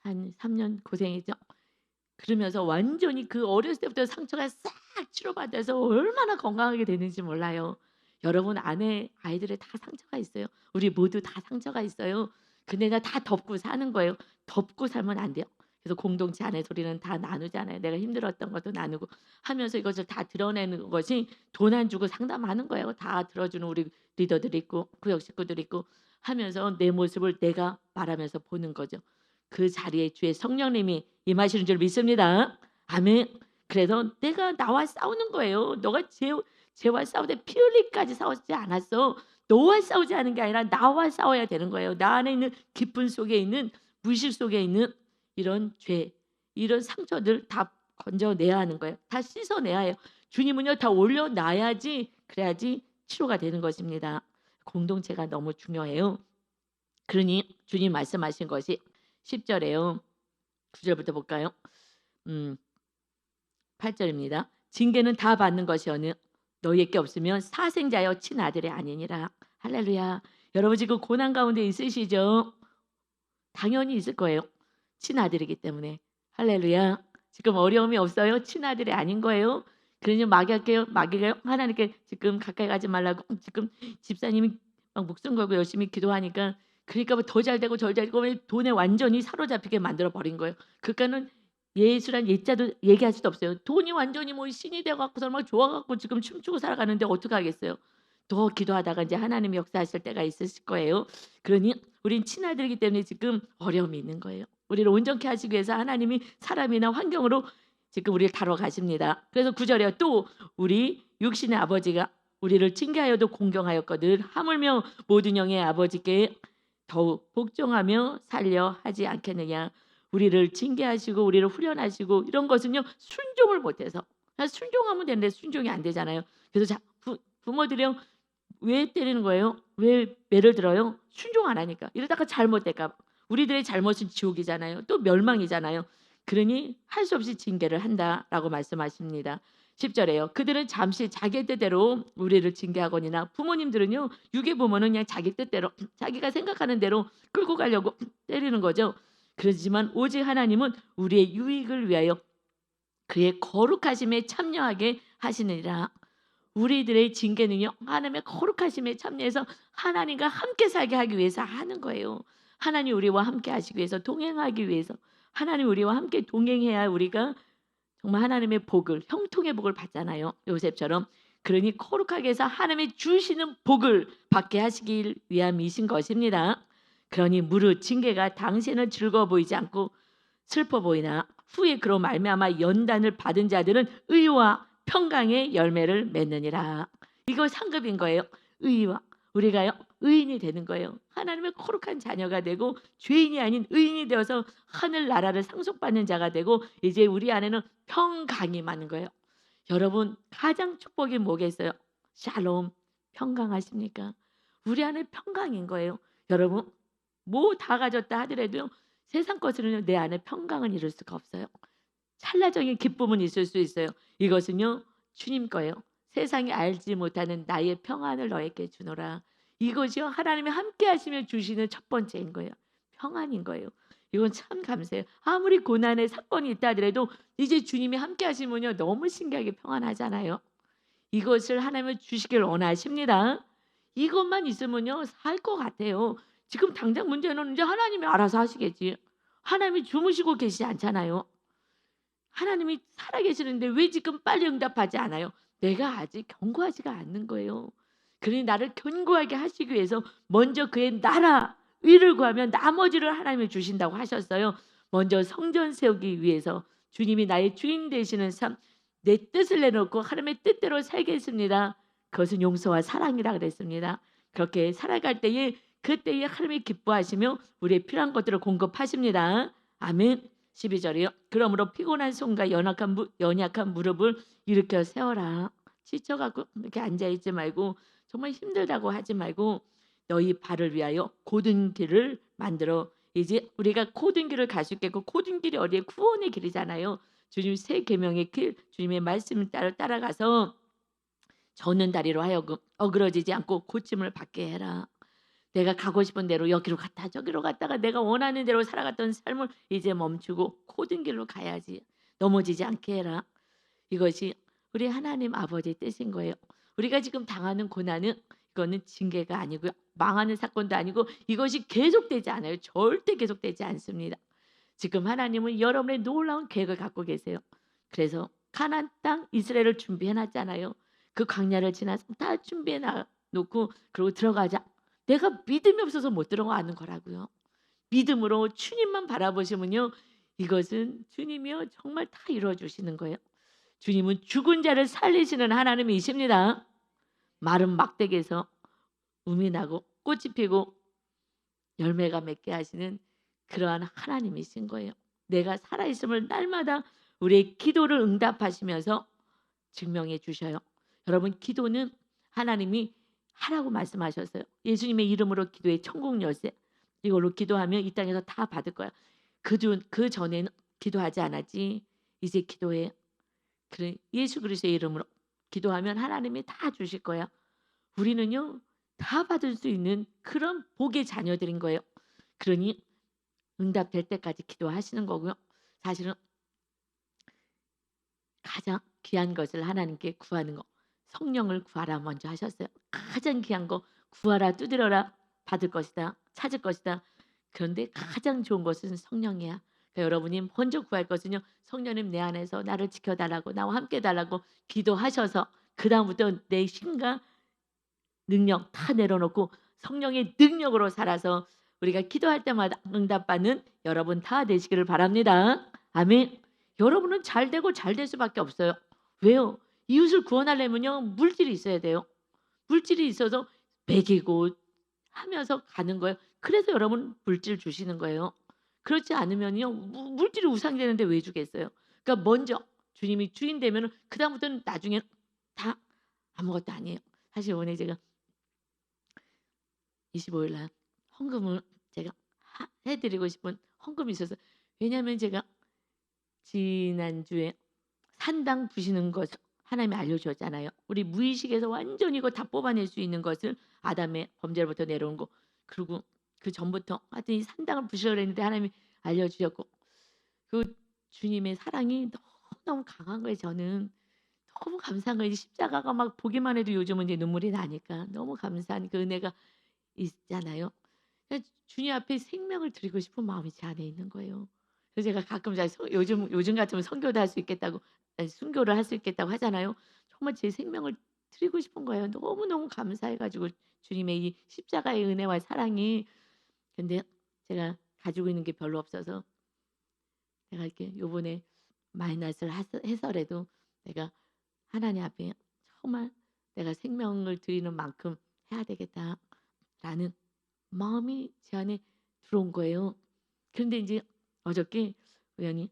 한 3년 고생했죠. 그러면서 완전히 그 어렸을 때부터 상처가 싹 치료받아서 얼마나 건강하게 되는지 몰라요. 여러분 안에 아이들의 다 상처가 있어요. 우리 모두 다 상처가 있어요. 근데 다 덮고 사는 거예요. 덮고 살면 안 돼요. 그래서 공동체 안에서 우리는 다 나누잖아요. 내가 힘들었던 것도 나누고 하면서 이것을 다 드러내는 것이, 돈 안 주고 상담하는 거예요. 다 들어주는 우리 리더들이 있고 구역 식구들이 있고 하면서 내 모습을 내가 말하면서 보는 거죠. 그 자리에 주의 성령님이 임하시는 줄 믿습니다. 아멘. 그래서 내가 나와 싸우는 거예요. 너가 죄와 싸우되 피 흘리기까지 싸우지 않았어. 너와 싸우지 않은 게 아니라 나와 싸워야 되는 거예요. 나 안에 있는 기쁨 속에 있는, 무식 속에 있는 이런 죄, 이런 상처들 다 건져내야 하는 거예요. 다 씻어내야 해요. 주님은요 다 올려놔야지, 그래야지 치료가 되는 것입니다. 공동체가 너무 중요해요. 그러니 주님 말씀하신 것이 10절에요. 9절부터 볼까요? 8절입니다. 징계는 다 받는 것이오니 너희에게 없으면 사생자여 친아들이 아니니라. 할렐루야. 여러분 지금 고난 가운데 있으시죠? 당연히 있을 거예요. 친아들이기 때문에. 할렐루야. 지금 어려움이 없어요? 친아들이 아닌 거예요. 그러니 마귀가 하나님께 지금 가까이 가지 말라고, 지금 집사님이 막 목숨 걸고 열심히 기도하니까, 그러니까 뭐 더 잘 되고 덜 잘 되고 돈에 완전히 사로잡히게 만들어 버린 거예요. 그러니까는 예수란 예자도 얘기할 수도 없어요. 돈이 완전히 뭐 신이 되어 갖고서 막 좋아 갖고 지금 춤추고 살아가는데 어떡하겠어요. 더 기도하다가 이제 하나님이 역사하실 때가 있으실 거예요. 그러니 우린 친아들이기 때문에 지금 어려움이 있는 거예요. 우리를 온전케 하시기 위해서 하나님이 사람이나 환경으로 지금 우리를 다뤄 가십니다. 그래서 9절에 또 우리 육신의 아버지가 우리를 징계하여도 공경하였거든 하물며 모든 영의 아버지께 더욱 복종하며 살려 하지 않겠느냐. 우리를 징계하시고 우리를 후련하시고 이런 것은요 순종을 못해서, 순종하면 되는데 순종이 안 되잖아요. 그래서 부모들이요 왜 때리는 거예요? 왜 매를 들어요? 순종 안 하니까. 이러다가 잘못될까 봐. 우리들의 잘못은 지옥이잖아요. 또 멸망이잖아요. 그러니 할 수 없이 징계를 한다라고 말씀하십니다. 10절에요. 그들은 잠시 자기 뜻대로 우리를 징계하거니나 부모님들은요 유괴 부모는 그냥 자기 뜻대로 자기가 생각하는 대로 끌고 가려고 때리는 거죠. 그렇지만 오직 하나님은 우리의 유익을 위하여 그의 거룩하심에 참여하게 하시느니라. 우리들의 징계는요, 하나님의 거룩하심에 참여해서 하나님과 함께 살게 하기 위해서 하는 거예요. 하나님 우리와 함께 하시기 위해서, 동행하기 위해서, 하나님 우리와 함께 동행해야 우리가 정말 하나님의 복을, 형통의 복을 받잖아요, 요셉처럼. 그러니 거룩하게 해서 하나님이 주시는 복을 받게 하시길 위함이신 것입니다. 그러니 무릇 징계가 당신은 즐거워 보이지 않고 슬퍼 보이나 후에 그로 말미암아 연단을 받은 자들은 의와 평강의 열매를 맺느니라. 이거 상급인 거예요. 의와, 우리가요 의인이 되는 거예요. 하나님의 거룩한 자녀가 되고 죄인이 아닌 의인이 되어서 하늘 나라를 상속받는 자가 되고 이제 우리 안에는 평강이 많은 거예요. 여러분 가장 축복이 뭐겠어요? 샬롬, 평강하십니까? 우리 안에 평강인 거예요. 여러분 뭐 다 가졌다 하더라도요, 세상 것으로는 내 안에 평강은 이룰 수가 없어요. 찰나적인 기쁨은 있을 수 있어요. 이것은요 주님 거예요. 세상이 알지 못하는 나의 평안을 너에게 주노라. 이것이요 하나님이 함께 하시며 주시는 첫 번째인 거예요. 평안인 거예요. 이건 참 감사해요. 아무리 고난의 사건이 있다 하더라도 이제 주님이 함께 하시면요 너무 신기하게 평안하잖아요. 이것을 하나님을 주시길 원하십니다. 이것만 있으면요 살 것 같아요. 지금 당장 문제는 이제 하나님이 알아서 하시겠지. 하나님이 주무시고 계시지 않잖아요. 하나님이 살아계시는데 왜 지금 빨리 응답하지 않아요? 내가 아직 견고하지가 않는 거예요. 그러니 나를 견고하게 하시기 위해서 먼저 그의 나라 의를 구하면 나머지를 하나님이 주신다고 하셨어요. 먼저 성전 세우기 위해서 주님이 나의 주인 되시는 삶, 내 뜻을 내놓고 하나님의 뜻대로 살겠습니다. 그것은 용서와 사랑이라 그랬습니다. 그렇게 살아갈 때에 그때에 하나님이 기뻐하시며 우리의 필요한 것들을 공급하십니다. 아멘. 12절이요. 그러므로 피곤한 손과 연약한 무릎을 일으켜 세워라. 지쳐갖고 이렇게 앉아있지 말고, 정말 힘들다고 하지 말고 너희 발을 위하여 곧은 길을 만들어. 이제 우리가 곧은 길을 갈 수 있겠고, 곧은 길이 어디에? 구원의 길이잖아요. 주님 새 계명의 길, 주님의 말씀을 따라가서 젖는 다리로 하여금 어그러지지 않고 고침을 받게 해라. 내가 가고 싶은 대로 여기로 갔다 저기로 갔다가 내가 원하는 대로 살아갔던 삶을 이제 멈추고 곧은 길로 가야지. 넘어지지 않게 해라. 이것이 우리 하나님 아버지의 뜻인 거예요. 우리가 지금 당하는 고난은, 이거는 징계가 아니고요, 망하는 사건도 아니고, 이것이 계속되지 않아요. 절대 계속되지 않습니다. 지금 하나님은 여러분의 놀라운 계획을 갖고 계세요. 그래서 가나안 땅 이스라엘을 준비해 놨잖아요. 그 광야를 지나서 다 준비해 놓고 그리고 들어가자. 내가 믿음이 없어서 못 들어가는 거라고요. 믿음으로 주님만 바라보시면요, 이것은 주님이요 정말 다 이루어 주시는 거예요. 주님은 죽은 자를 살리시는 하나님이십니다. 마른 막대기에서 um이 나고 꽃이 피고 열매가 맺게 하시는 그러한 하나님이신 거예요. 내가 살아있음을 날마다 우리의 기도를 응답하시면서 증명해 주셔요. 여러분 기도는 하나님이 하라고 말씀하셨어요. 예수님의 이름으로 기도해 천국 열쇠. 이걸로 기도하면 이 땅에서 다 받을 거야. 그 전에는 기도하지 않았지. 이제 기도해. 그래 예수 그리스도의 이름으로 기도하면 하나님이 다 주실 거야. 우리는요 다 받을 수 있는 그런 복의 자녀들인 거예요. 그러니 응답될 때까지 기도하시는 거고요. 사실은 가장 귀한 것을 하나님께 구하는 거, 성령을 구하라 먼저 하셨어요. 가장 귀한 거 구하라, 두드려라, 받을 것이다, 찾을 것이다. 그런데 가장 좋은 것은 성령이야. 그러니까 여러분이 먼저 구할 것은요, 성령님 내 안에서 나를 지켜달라고, 나와 함께 달라고 기도하셔서 그 다음부터 내 힘과 능력 다 내려놓고 성령의 능력으로 살아서 우리가 기도할 때마다 응답받는 여러분 다 되시기를 바랍니다. 아멘. 여러분은 잘 되고 잘 될 수밖에 없어요. 왜요? 이웃을 구원하려면요 물질이 있어야 돼요. 물질이 있어서 먹이고 하면서 가는 거예요. 그래서 여러분 물질 주시는 거예요. 그렇지 않으면요 물질이 우상이 되는데 왜 주겠어요? 그러니까 먼저 주님이 주인 되면은 그 다음부터는 나중에 다 아무것도 아니에요. 사실 오늘 제가 25일 날 헌금을 제가 해드리고 싶은 헌금이 있어서, 왜냐하면 제가 지난주에 산당 부시는 것 하나님이 알려주셨잖아요. 우리 무의식에서 완전히 이거 다 뽑아낼 수 있는 것을, 아담의 범죄로부터 내려온 거, 그리고 그 전부터 하여튼 이 산당을 부시려고 했는데 하나님이 알려주셨고, 그 주님의 사랑이 너무너무 강한 거예요. 저는 너무 감사한 거예요. 이 십자가가 막 보기만 해도 요즘은 이제 눈물이 나니까 너무 감사한 그 은혜가 있잖아요. 주님 앞에 생명을 드리고 싶은 마음이 제 안에 있는 거예요. 그래서 제가 가끔 요즘 같으면 선교도 할 수 있겠다고, 아니 순교를 할 수 있겠다고 하잖아요. 정말 제 생명을 드리고 싶은 거예요. 너무너무 감사해 가지고 주님의 이 십자가의 은혜와 사랑이. 근데 제가 가지고 있는 게 별로 없어서 내가 이렇게 요번에 마이너스를 해서라도 내가 하나님 앞에 정말 '내가 생명을 드리는 만큼 해야 되겠다.'라는 마음이 제 안에 들어온 거예요. 그런데 인제 어저께 우연히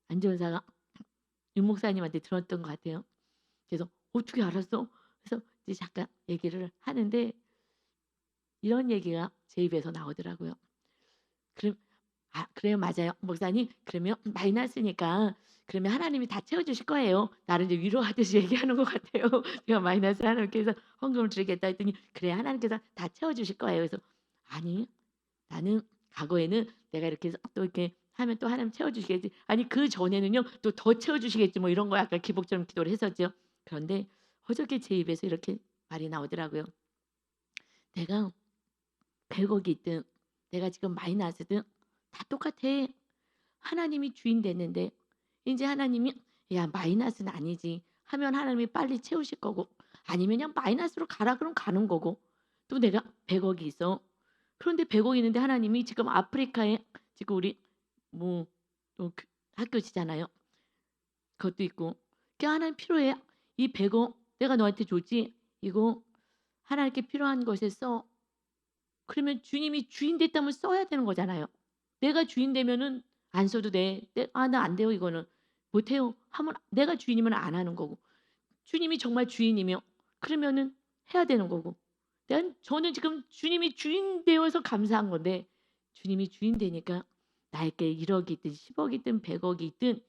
안전사가 윤 목사님한테 들었던 것 같아요. 그래서 "어떻게 알았어?" 그래서 이제 잠깐 얘기를 하는데 이런 얘기가 제 입에서 나오더라고요. 그럼 "아 그래요. 맞아요. 목사님 그러면 마이너스니까 그러면 하나님이 다 채워 주실 거예요." 나를 이제 위로하듯이 얘기하는 것 같아요. 제가 마이너스 하나님께서 헌금을 드리겠다 했더니 "그래 하나님께서 다 채워 주실 거예요." 그래서 "아니 나는 과거에는 내가 이렇게 해서 또 이렇게 하면 또 하나님 채워 주시겠지. 아니 그전에는요 또 더 채워 주시겠지." 뭐 이런 거 약간 기복처럼 기도를 했었죠. 그런데 어저께 제 입에서 이렇게 말이 나오더라고요. "내가 100억이 있든 내가 지금 마이너스든 다 똑같아. 하나님이 주인 됐는데 인제 하나님이 '야 마이너스는 아니지.' 하면 하나님이 빨리 채우실 거고 아니면 그냥 마이너스로 가라 그러면 가는 거고 또 내가 100억이 있어. 그런데 100억이 있는데 하나님이 지금 아프리카에 지금 우리 뭐 또 학교지잖아요. 그것도 있고 그게 하나님 필요해. 이 100억 내가 너한테 줬지. 이거 하나님께 필요한 것에 써. 그러면 주님이 주인 됐다면 써야 되는 거잖아요. 내가 주인 되면은 안 써도 돼. "아 나 안 돼요 이거는. 못 해요." 하면 내가 주인이면 안 하는 거고 주님이 정말 주인이며 그러면은 해야 되는 거고. 저는 지금 주님이 주인 되어서 감사한 건데 주님이 주인 되니까 나에게 1억이 있든 10억이 있든 100억이 있든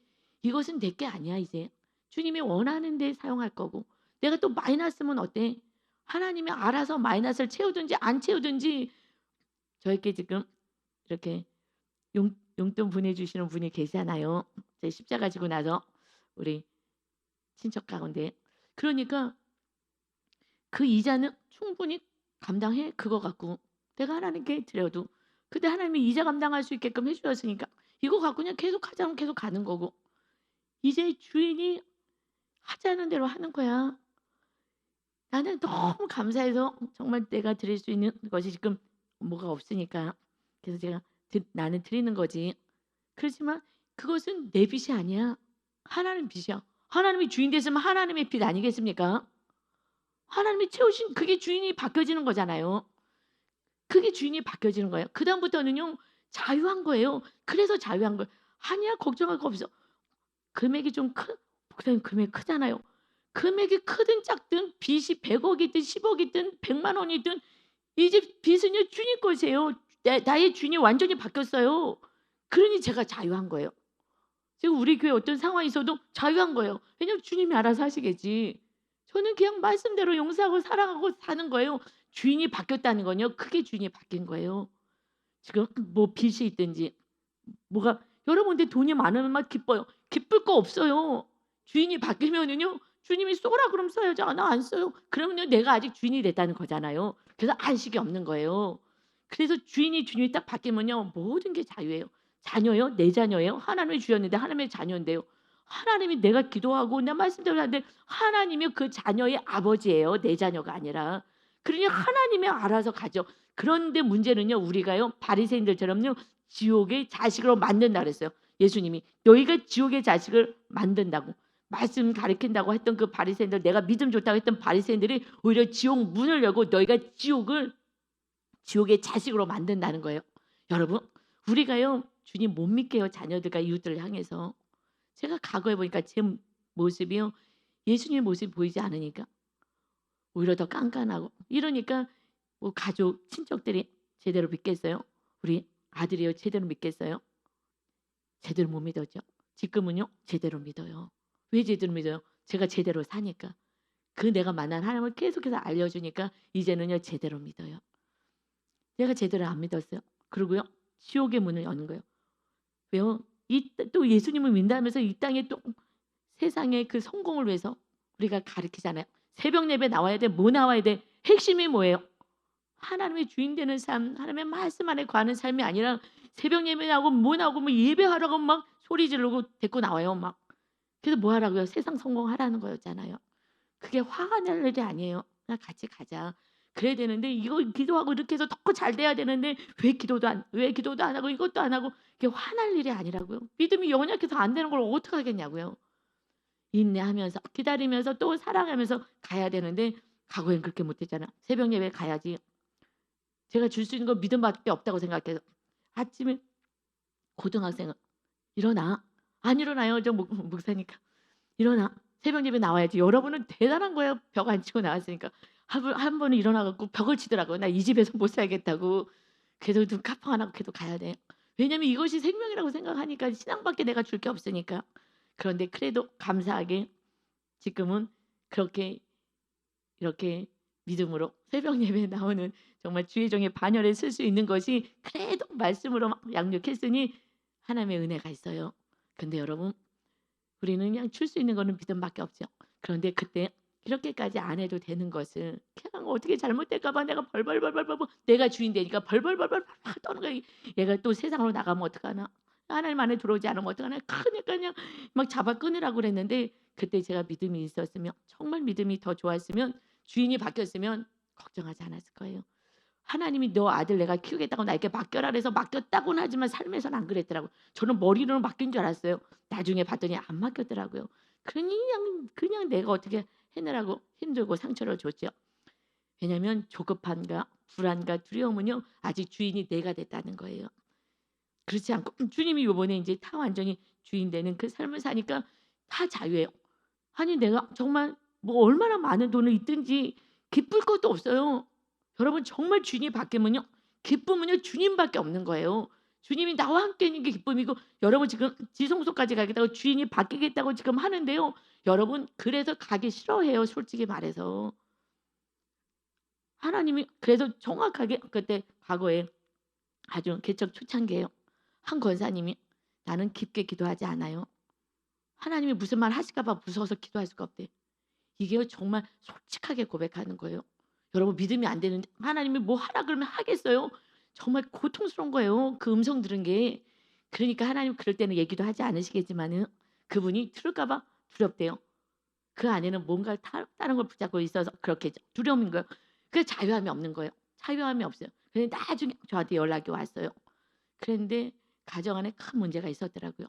이것은 내 게 아니야 이제. 주님이 원하는 데 사용할 거고 내가 또 마이너스면 어때? 하나님이 알아서 마이너스를 채우든지 안 채우든지 저에게 지금 이렇게 용돈 보내주시는 분이 계시잖아요. 제 십자가 지고 나서 우리 친척 가운데. 그러니까 그 이자는 충분히 감당해 그거 갖고. 내가 하나님께 드려도. 근데 하나님이 이자 감당할 수 있게끔 해 주셨으니까 이거 갖고 그냥 계속 하자면 계속 가는 거고. 이제 주인이 하자는 대로 하는 거야. 나는 너무 감사해서 정말 내가 드릴 수 있는 것이 지금 뭐가 없으니까. 그래서 제가 나는 드리는 거지. 그렇지만 그것은 내 빚이 아니야. 하나님 빚이야. 하나님이 주인 됐으면 하나님의 빚 아니겠습니까? 하나님이 채우신 그게 주인이 바뀌어지는 거잖아요. 그게 주인이 바뀌어지는 거예요. 그다음부터는요 자유한 거예요. 그래서 자유한 거예요. "아니야 걱정할 거 없어." 금액이 좀 목사님 금액 크잖아요. 금액이 크든 작든 빚이 100억 이든 10억 이든 100만 원이든 이제 빚은요 주님 것이에요. 나의 주인이 완전히 바뀌었어요. 그러니 제가 자유한 거예요. 지금 우리 교회 어떤 상황이 있어도 자유한 거예요. 왜냐하면 주님이 알아서 하시겠지. 저는 그냥 말씀대로 용서하고 사랑하고 사는 거예요. 주인이 바뀌었다는 건요. 크게 주인이 바뀐 거예요. 지금 뭐 빚이 있든지 뭐가 여러분 근데 돈이 많으면 막 기뻐요. 기쁠 거 없어요. 주인이 바뀌면은요. 주님이 쏘라 그러면 써야죠. "아 나 안 써요." 그러면요 내가 아직 주인이 됐다는 거잖아요. 그래서 안식이 없는 거예요. 그래서 주인이 딱 바뀌면요 모든 게 자유예요. 자녀요? 내 자녀예요? 하나님이 주였는데 하나님의 자녀인데요. 하나님이 내가 기도하고 내 말씀대로 하는데 하나님이 그 자녀의 아버지예요. 내 자녀가 아니라. 그러니 하나님이 알아서 가죠. 그런데 문제는요. 우리가요 바리새인들처럼요 지옥의 자식으로 만든다 그랬어요. 예수님이 너희가 지옥의 자식을 만든다고 말씀 가르친다고 했던 그 바리새인들 내가 믿음 좋다고 했던 바리새인들이 오히려 지옥 문을 열고 너희가 지옥의 자식으로 만든다는 거예요. 여러분 우리가요 주님 못 믿게요 자녀들과 이웃들을 향해서. 제가 과거에 보니까 제 모습이요 예수님의 모습이 보이지 않으니까 오히려 더 깐깐하고 이러니까 뭐 가족 친척들이 제대로 믿겠어요? 우리 아들이요 제대로 믿겠어요? 제대로 못 믿었죠. 지금은요 제대로 믿어요. 왜 제대로 믿어요? 제가 제대로 사니까. 그 내가 만난 하나님을 계속해서 알려주니까 이제는요 제대로 믿어요. 내가 제대로 안 믿었어요. 그리고요 지옥의 문을 여는 거예요. 왜요? 또 예수님을 믿는다면서 이 땅에 또 세상의 그 성공을 위해서 우리가 가르치잖아요. 새벽 예배 나와야 돼. 뭐 나와야 돼? 핵심이 뭐예요? 하나님의 주인 되는 삶, 하나님의 말씀 안에 거하는 삶이 아니라 새벽 예배 나오고 뭐 나오고 뭐 예배하라고 막 소리 지르고 데리고 나와요. 막. 그래서 뭐 하라고요? 세상 성공하라는 거였잖아요. 그게 화가 날 일이 아니에요. 그냥 같이 가자. 그래야 되는데 이거 기도하고 이렇게 해서 더 잘 돼야 되는데 왜 기도도 안 하고 이것도 안 하고 그게 화날 일이 아니라고요. 믿음이 연약해서 안 되는 걸 어떻게 하겠냐고요. 인내하면서 기다리면서 또 사랑하면서 가야 되는데 과거엔 그렇게 못했잖아. 새벽 예배 가야지. 제가 줄 수 있는 건 믿음밖에 없다고 생각해서 아침에 고등학생은 일어나. 안 일어나요. 저 목사니까. 일어나. 새벽 예배 나와야지. 여러분은 대단한 거예요. 벽 안 치고 나왔으니까. 한 번은 일어나 갖고 벽을 치더라고요. 나 이 집에서 못 살겠다고. 그래도 눈 깜빡 안 하고 그래도 가야 돼. 왜냐면 이것이 생명이라고 생각하니까 신앙밖에 내가 줄 게 없으니까. 그런데 그래도 감사하게 지금은 그렇게 이렇게 믿음으로 새벽 예배에 나오는 정말 주의 종의 반열에 쓸 수 있는 것이 그래도 말씀으로 막 양육했으니 하나님의 은혜가 있어요. 근데 여러분 우리는 그냥 줄 수 있는 거는 믿음밖에 없죠. 그런데 그때 이렇게까지 안 해도 되는 것을 그냥 어떻게 잘못될까 봐 내가 벌벌벌벌벌 내가 주인 되니까 벌벌벌벌 떠는 거야. 얘가 또 세상으로 나가면 어떡하나. 하나님 안에 들어오지 않으면 어떡하나. 그러니까 그냥 막 잡아 끊으라고 그랬는데 그때 제가 믿음이 있었으면 정말 믿음이 더 좋았으면 주인이 바뀌었으면 걱정하지 않았을 거예요. 하나님이 너 아들 내가 키우겠다고 나에게 맡겨라 그래서 맡겼다고는 하지만 삶에서는 안 그랬더라고요. 저는 머리로는 맡긴 줄 알았어요. 나중에 봤더니 안 맡겼더라고요. 그냥 내가 어떻게 해내라고 힘들고 상처를 줬죠. 왜냐하면 조급함과 불안과 두려움은요 아직 주인이 내가 됐다는 거예요. 그렇지 않고 주님이 요번에 이제 다 완전히 주인 되는 그 삶을 사니까 다 자유예요. 아니 내가 정말 뭐 얼마나 많은 돈을 있든지 기쁠 것도 없어요. 여러분 정말 주인이 바뀌면요. 기쁨은요 주님밖에 없는 거예요. 주님이 나와 함께 있는 게 기쁨이고 여러분 지금 지성소까지 가겠다고 주인이 바뀌겠다고 지금 하는데요. 여러분 그래서 가기 싫어해요. 솔직히 말해서. 하나님이 그래서 정확하게 그때 과거에 아주 개척 초창기에요. 한 권사님이 나는 깊게 기도하지 않아요. 하나님이 무슨 말 하실까 봐 무서워서 기도할 수가 없대. 이게 정말 솔직하게 고백하는 거예요. 여러분 믿음이 안 되는데 하나님이 뭐 하라 그러면 하겠어요? 정말 고통스러운 거예요. 그 음성 들은 게. 그러니까 하나님 그럴 때는 얘기도 하지 않으시겠지만은 그분이 들을까 봐 두렵대요. 그 안에는 뭔가 다른 걸 붙잡고 있어서 그렇게 두려움인 거예요. 그래서 자유함이 없는 거예요. 자유함이 없어요. 그런데 나중에 저한테 연락이 왔어요. 그런데 가정 안에 큰 문제가 있었더라고요.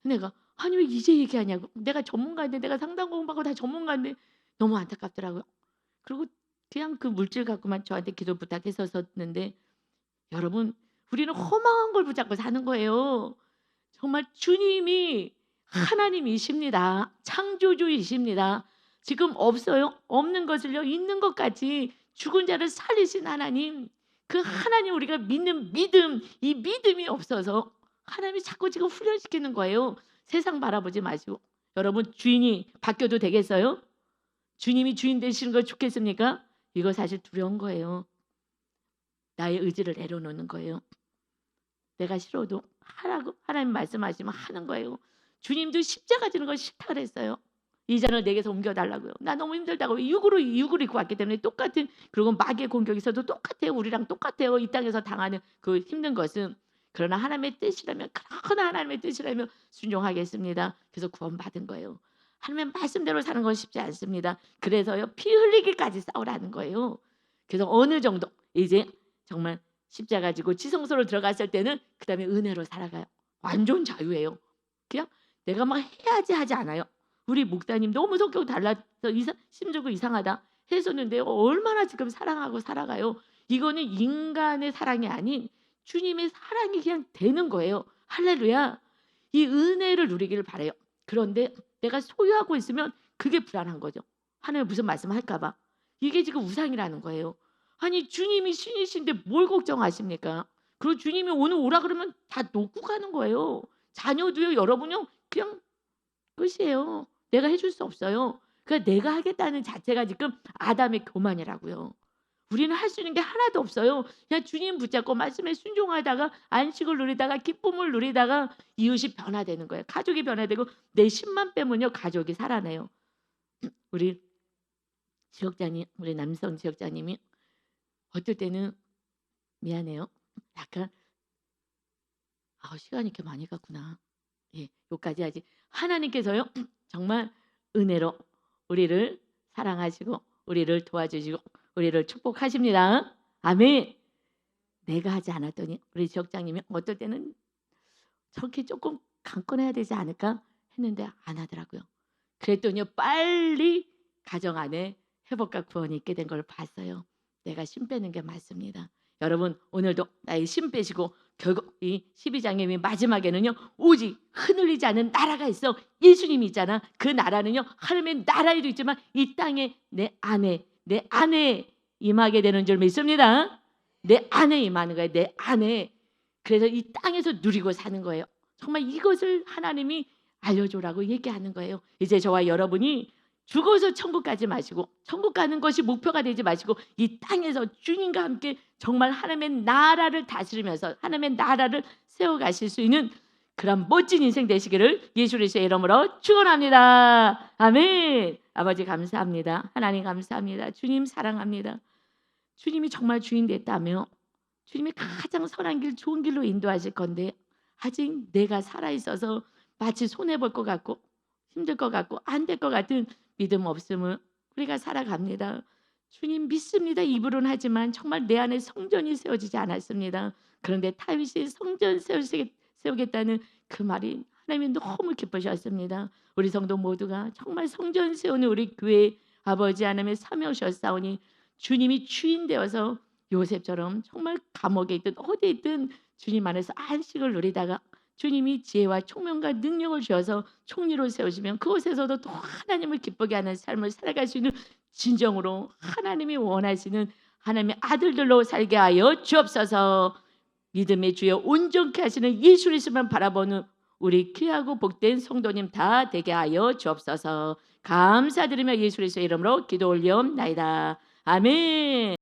내가 아니 왜 이제 얘기하냐고. 내가 전문가인데 내가 상담 공부하고 다 전문가인데 너무 안타깝더라고요. 그리고 그냥 그 물질 갖고만 저한테 기도 부탁했었는데 여러분 우리는 허망한 걸 붙잡고 사는 거예요. 정말 주님이 하나님이십니다. 창조주이십니다. 지금 없어요? 없는 것을요 있는 것 같이 죽은 자를 살리신 하나님 그 하나님 우리가 믿는 믿음 이 믿음이 없어서 하나님이 자꾸 지금 훈련시키는 거예요. 세상 바라보지 마시고 여러분 주인이 바뀌어도 되겠어요? 주님이 주인 되시는 걸 좋겠습니까? 이거 사실 두려운 거예요. 나의 의지를 내려놓는 거예요. 내가 싫어도 하라고 하나님 말씀하시면 하는 거예요. 주님도 십자가 지는 걸 싫다 그랬어요. 이 잔을 내게서 옮겨달라고요. 나 너무 힘들다고 육으로 입고 왔기 때문에 똑같은 그리고 마귀의 공격이 있어도 똑같아요. 우리랑 똑같아요. 이 땅에서 당하는 그 힘든 것은 그러나 하나님의 뜻이라면 그러나 하나님의 뜻이라면 순종하겠습니다. 그래서 구원받은 거예요. 하나님의 말씀대로 사는 건 쉽지 않습니다. 그래서요 피 흘리기까지 싸우라는 거예요. 그래서 어느 정도 이제 정말 십자가 지고 지성소로 들어갔을 때는 그다음에 은혜로 살아가요. 완전 자유예요. 그냥 내가 막 해야지 하지 않아요. 우리 목사님 너무 성격 달라서 심지어 이상하다 했었는데요. 얼마나 지금 사랑하고 살아가요. 이거는 인간의 사랑이 아닌 주님의 사랑이 그냥 되는 거예요. 할렐루야. 이 은혜를 누리기를 바라요. 그런데 내가 소유하고 있으면 그게 불안한 거죠. 하나님 무슨 말씀할까 봐. 이게 지금 우상이라는 거예요. 아니 주님이 신이신데 뭘 걱정하십니까? 그리고 주님이 오늘 오라 그러면 다 놓고 가는 거예요. 자녀도요 여러분요 그냥 끝이에요. 내가 해줄 수 없어요. 그러니까 내가 하겠다는 자체가 지금 아담의 교만이라고요. 우리는 할 수 있는 게 하나도 없어요. 그냥 주님 붙잡고 말씀에 순종하다가 안식을 누리다가 기쁨을 누리다가 이웃이 변화되는 거예요. 가족이 변화되고 내 힘만 빼면요 가족이 살아나요. 우리 지역장님, 우리 남성 지역장님이 어떨 때는 미안해요. 약간 시간이 이렇게 많이 갔구나. 예, 요까지 하지. 하나님께서요 정말 은혜로 우리를 사랑하시고 우리를 도와주시고 우리를 축복하십니다. 아멘. 내가 하지 않았더니 우리 지역장님이 어떨 때는 저렇게 조금 강권해야 되지 않을까 했는데 안 하더라고요. 그랬더니 빨리 가정 안에 회복과 구원이 있게 된 걸 봤어요. 내가 심 빼는 게 맞습니다. 여러분 오늘도 나의 심 빼시고 결국 이 12장의 마지막에는요 오직 흔들리지 않는 나라가 있어. 예수님이 있잖아. 그 나라는요 하나님의 나라에도 있지만 이 땅에 내 안에 임하게 되는 줄 믿습니다. 내 안에 임하는 거예요. 내 안에. 그래서 이 땅에서 누리고 사는 거예요. 정말 이것을 하나님이 알려줘라고 얘기하는 거예요. 이제 저와 여러분이 죽어서 천국 가지 마시고 천국 가는 것이 목표가 되지 마시고 이 땅에서 주님과 함께 정말 하나님의 나라를 다스리면서 하나님의 나라를 세워가실 수 있는 그런 멋진 인생 되시기를 예수 그리스도의 이름으로 축원합니다. 아멘. 아버지 감사합니다. 하나님 감사합니다. 주님 사랑합니다. 주님이 정말 주인 됐다며 주님이 가장 선한 길 좋은 길로 인도하실 건데 아직 내가 살아있어서 마치 손해볼 것 같고 힘들 것 같고 안 될 것 같은 믿음 없음을 우리가 살아갑니다. 주님 믿습니다. 입으로는 하지만 정말 내 안에 성전이 세워지지 않았습니다. 그런데 다윗이 성전 세우겠다는 그 말이 하나님이 너무 기쁘셨습니다. 우리 성도 모두가 정말 성전 세우는 우리 교회 아버지 하나님의 사명이셨사오니 주님이 주인 되어서 요셉처럼 정말 감옥에 있든 어디에 있든 주님 안에서 안식을 누리다가 주님이 지혜와 총명과 능력을 주셔서 총리로 세우시면 그곳에서도 또 하나님을 기쁘게 하는 삶을 살아갈 수 있는 진정으로 하나님이 원하시는 하나님의 아들들로 살게 하여 주옵소서. 믿음의 주여 온전케 하시는 예수 그리스도만 바라보는 우리 귀하고 복된 성도님 다 되게 하여 주옵소서. 감사드리며 예수 그리스도의 이름으로 기도 올리옵나이다. 아멘.